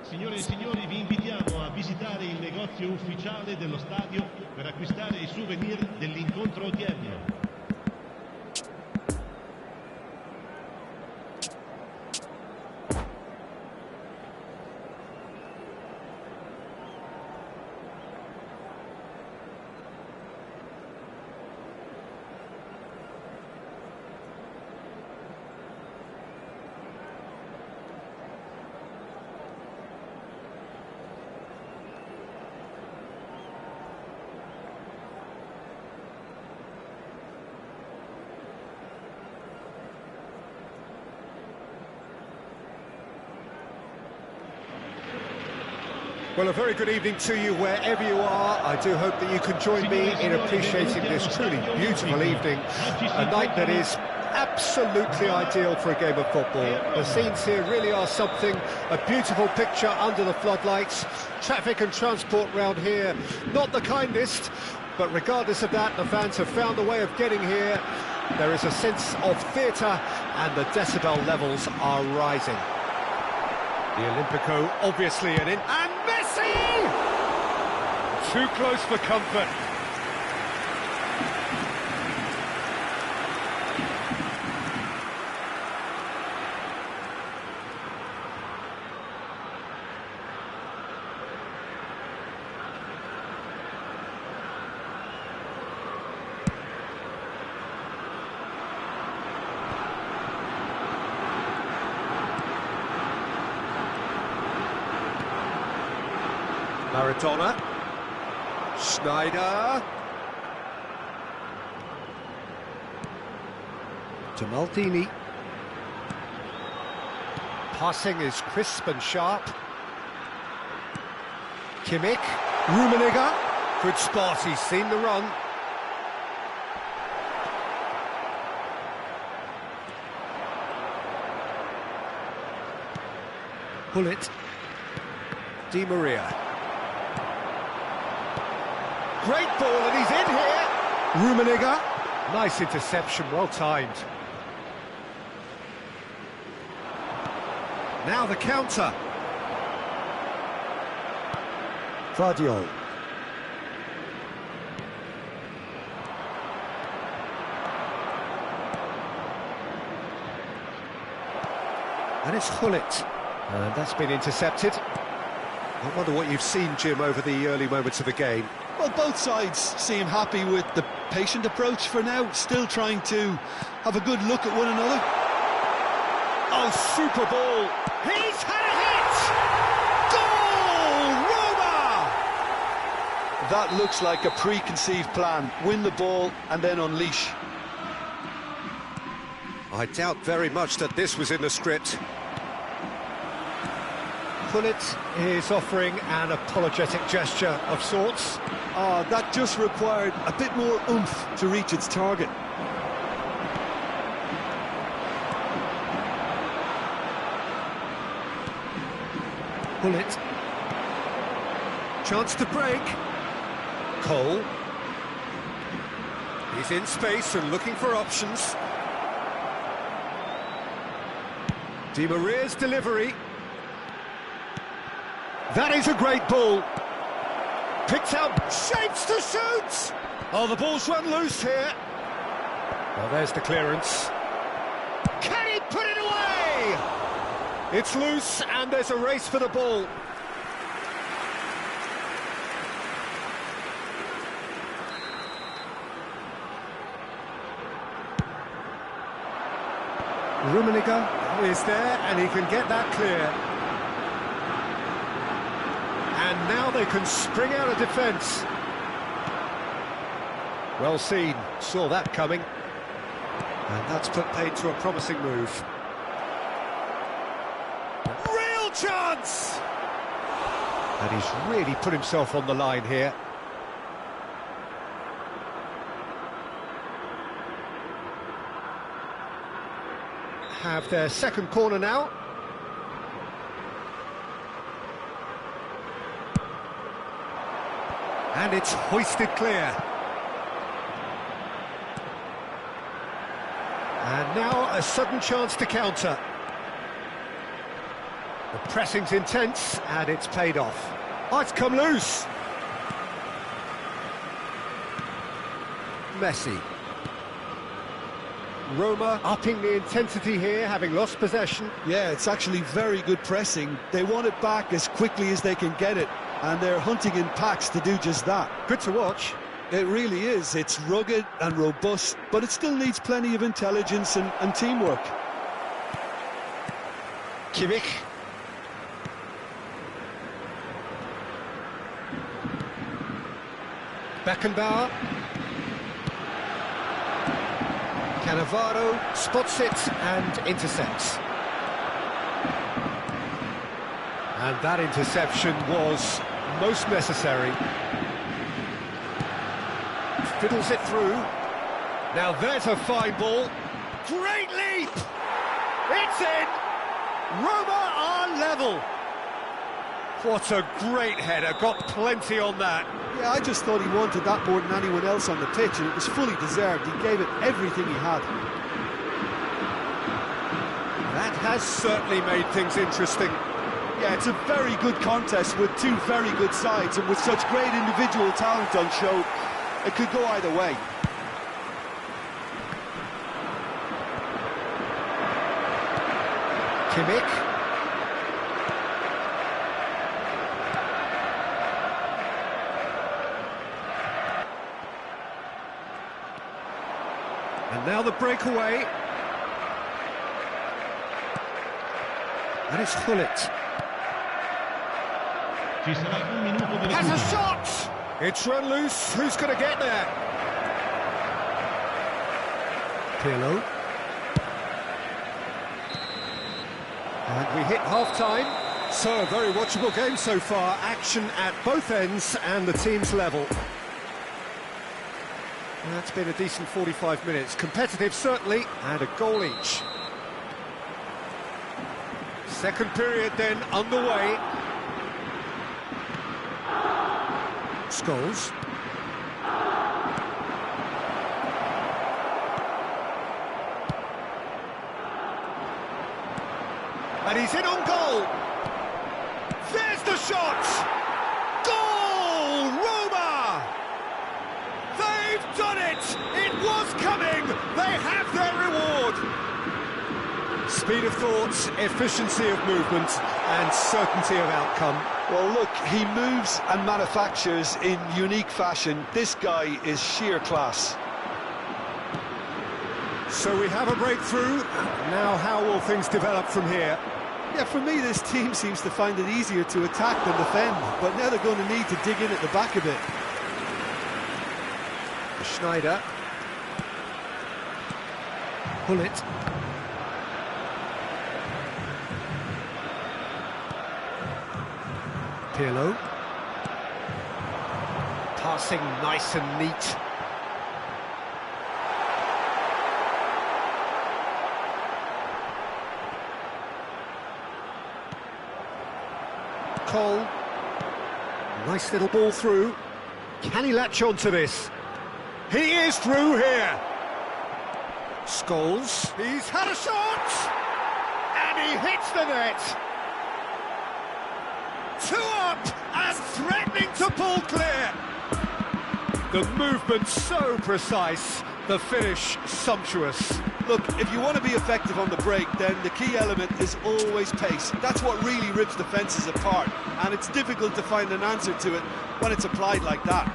Signore e signori, vi invitiamo a visitare il negozio ufficiale dello stadio per acquistare i souvenir dell'incontro odierno. Well, a very good evening to you wherever you are. I do hope that you can join me in appreciating this truly beautiful evening, a night that is absolutely ideal for a game of football. The scenes here really are something, a beautiful picture under the floodlights. Traffic and transport round here, not the kindest, but regardless of that, the fans have found a way of getting here. There is a sense of theatre and the decibel levels are rising. The Olympico obviously and Messi! Too close for comfort. Maradona, Schneider, to Maldini. Passing is crisp and sharp. Kimmich, Rummenigge, good spot, he's seen the run. Bullet, Di Maria. Great ball, and he's in here. Rummenigge. Nice interception, well timed. Now the counter. Vardiol. And it's Hullet. And that's been intercepted. I wonder what you've seen, Jim, over the early moments of the game. Well, both sides seem happy with the patient approach for now, still trying to have a good look at one another. Oh, super ball! He's had a hit! Goal! Roma! That looks like a preconceived plan. Win the ball and then unleash. I doubt very much that this was in the script. Bullet is offering an apologetic gesture of sorts. That just required a bit more oomph to reach its target. Bullet. Chance to break. Cole. He's in space and looking for options. Di Maria's delivery. That is a great ball. Picked out, shapes to shoot! Oh, the ball's run loose here. Well, there's the clearance. Can he put it away? It's loose, and there's a race for the ball. Rummenigge is there, and he can get that clear. And now they can spring out of defence. Well seen, saw that coming. And that's put paid to a promising move. Real chance! And he's really put himself on the line here. Have their second corner now. And it's hoisted clear. And now a sudden chance to counter. The pressing's intense, and it's paid off. Oh, it's come loose. Messi. Roma upping the intensity here, having lost possession. Yeah, it's actually very good pressing. They want it back as quickly as they can get it, and they're hunting in packs to do just that. Good to watch. It really is. It's rugged and robust, but it still needs plenty of intelligence and teamwork. Kimmich. Beckenbauer. Cannavaro spots it and intercepts. And that interception was most necessary. Fiddles it through. Now there's a fine ball. Great leap! It's in! Roma are level. What a great header, got plenty on that. Yeah, I just thought he wanted that more than anyone else on the pitch, and it was fully deserved. He gave it everything he had. That has certainly made things interesting. Yeah, it's a very good contest with two very good sides, and with such great individual talent on show, it could go either way. Kimmich. And now the breakaway. And it's Hullet. Ci sarà un minuto di Has a recupero. shot! It's run loose. Who's going to get there? Pirlo. And we hit half-time. So, a very watchable game so far. Action at both ends and the team's level. That's been a decent 45 minutes. Competitive, certainly, and a goal each. Second period then underway. Scholes. And he's in on goal. There's the shot! Goal! Roma! They've done it! It was coming! They have their reward! Speed of thought, efficiency of movement, and certainty of outcome. Well, look, he moves and manufactures in unique fashion. This guy is sheer class. So we have a breakthrough. Now how will things develop from here? Yeah, for me, this team seems to find it easier to attack than defend, but now they're going to need to dig in at the back a bit. Schneider. Hullet. Pirlo. Passing nice and neat. Cole. Nice little ball through. Can he latch on to this? He is through here. Scholes. He's had a shot! And he hits the net. 2 up and threatening to pull clear. The movement so precise, the finish sumptuous. Look, if you want to be effective on the break, then the key element is always pace. That's what really rips defences apart, and it's difficult to find an answer to it when it's applied like that.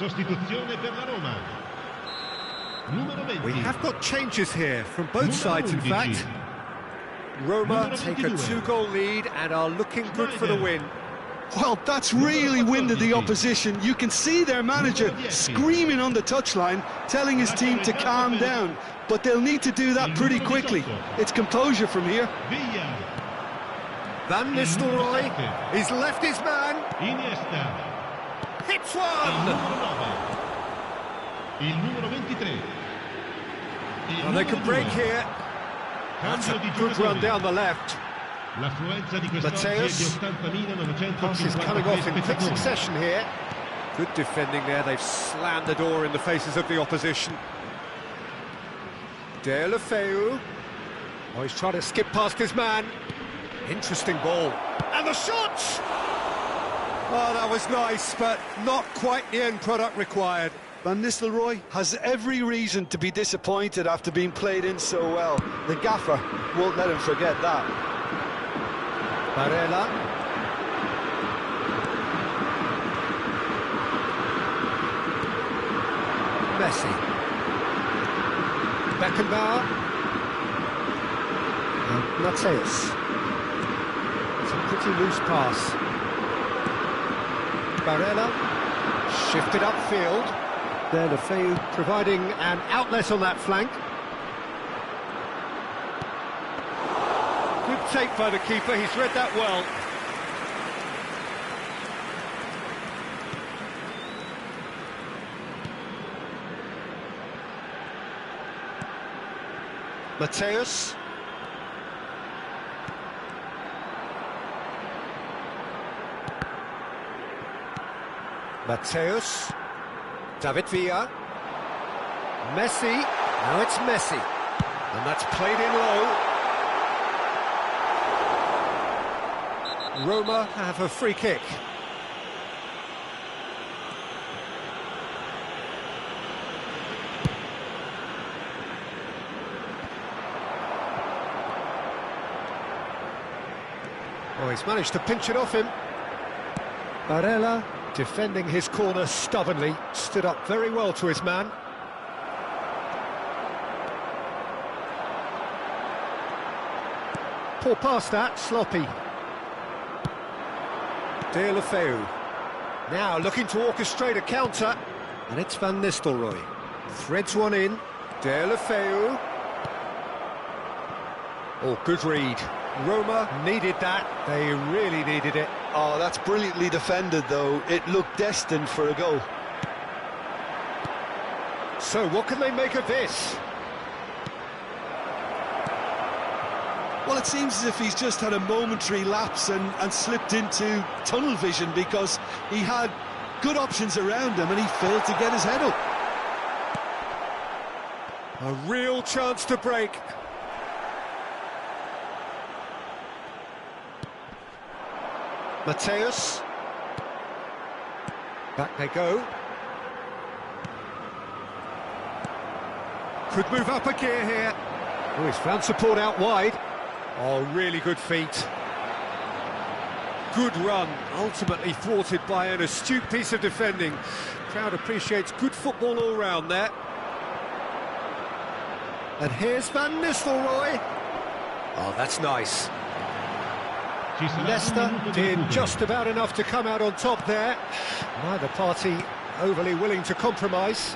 Sostituzione per la Roma. Numero 20. We have got changes here from both sides, in fact. Roma take a 2-goal lead and are looking good for the win. Well, that's really winded the opposition. You can see their manager screaming on the touchline, telling his team to calm down. But they'll need to do that pretty quickly. It's composure from here. Van Nistelrooy, he's left his man. Iniesta. Hits one! Il numero 23. And they can break here. That's a good run down the left. L'affluenza di quest'oggi è di 80.950 passes coming off in quick succession here. Good defending there, they've slammed the door in the faces of the opposition. Deulofeu. Oh, he's trying to skip past his man. Interesting ball. And the shot! Oh, that was nice, but not quite the end product required. Van Nistelrooy has every reason to be disappointed after being played in so well. The gaffer won't let him forget that. Barella. Messi. Beckenbauer. And Mateus. It's a pretty loose pass. Barella. Shifted upfield. Deulofeu providing an outlet on that flank. Good take by the keeper, he's read that well. Mateus. Mateus. David Villa. Messi. Now it's Messi. And that's played in low. Roma have a free kick. Oh, he's managed to pinch it off him. Barella, defending his corner stubbornly, stood up very well to his man. Poor pass that, sloppy. Deulofeu. Now looking to orchestrate a counter, and it's Van Nistelrooy. Threads one in. Deulofeu. Oh, good read. Roma needed that. They really needed it. Oh, that's brilliantly defended, though. It looked destined for a goal. So, what can they make of this? Well, it seems as if he's just had a momentary lapse and slipped into tunnel vision, because he had good options around him and he failed to get his head up. A real chance to break. Mateus. Back they go. Could move up a gear here. Oh, he's found support out wide. Oh, really good feet. Good run, ultimately thwarted by an astute piece of defending. Crowd appreciates good football all round there. And here's Van Nistelrooy. Oh, that's nice. Leicester did just about enough to come out on top there. Neither party overly willing to compromise.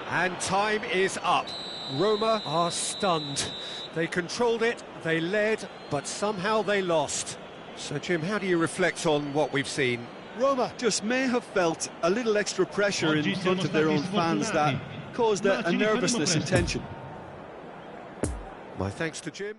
And time is up. Roma are stunned. They controlled it, they led, but somehow they lost. So, Jim, how do you reflect on what we've seen? Roma just may have felt a little extra pressure in front of their own fans that caused a nervousness in tension. My thanks to Jim.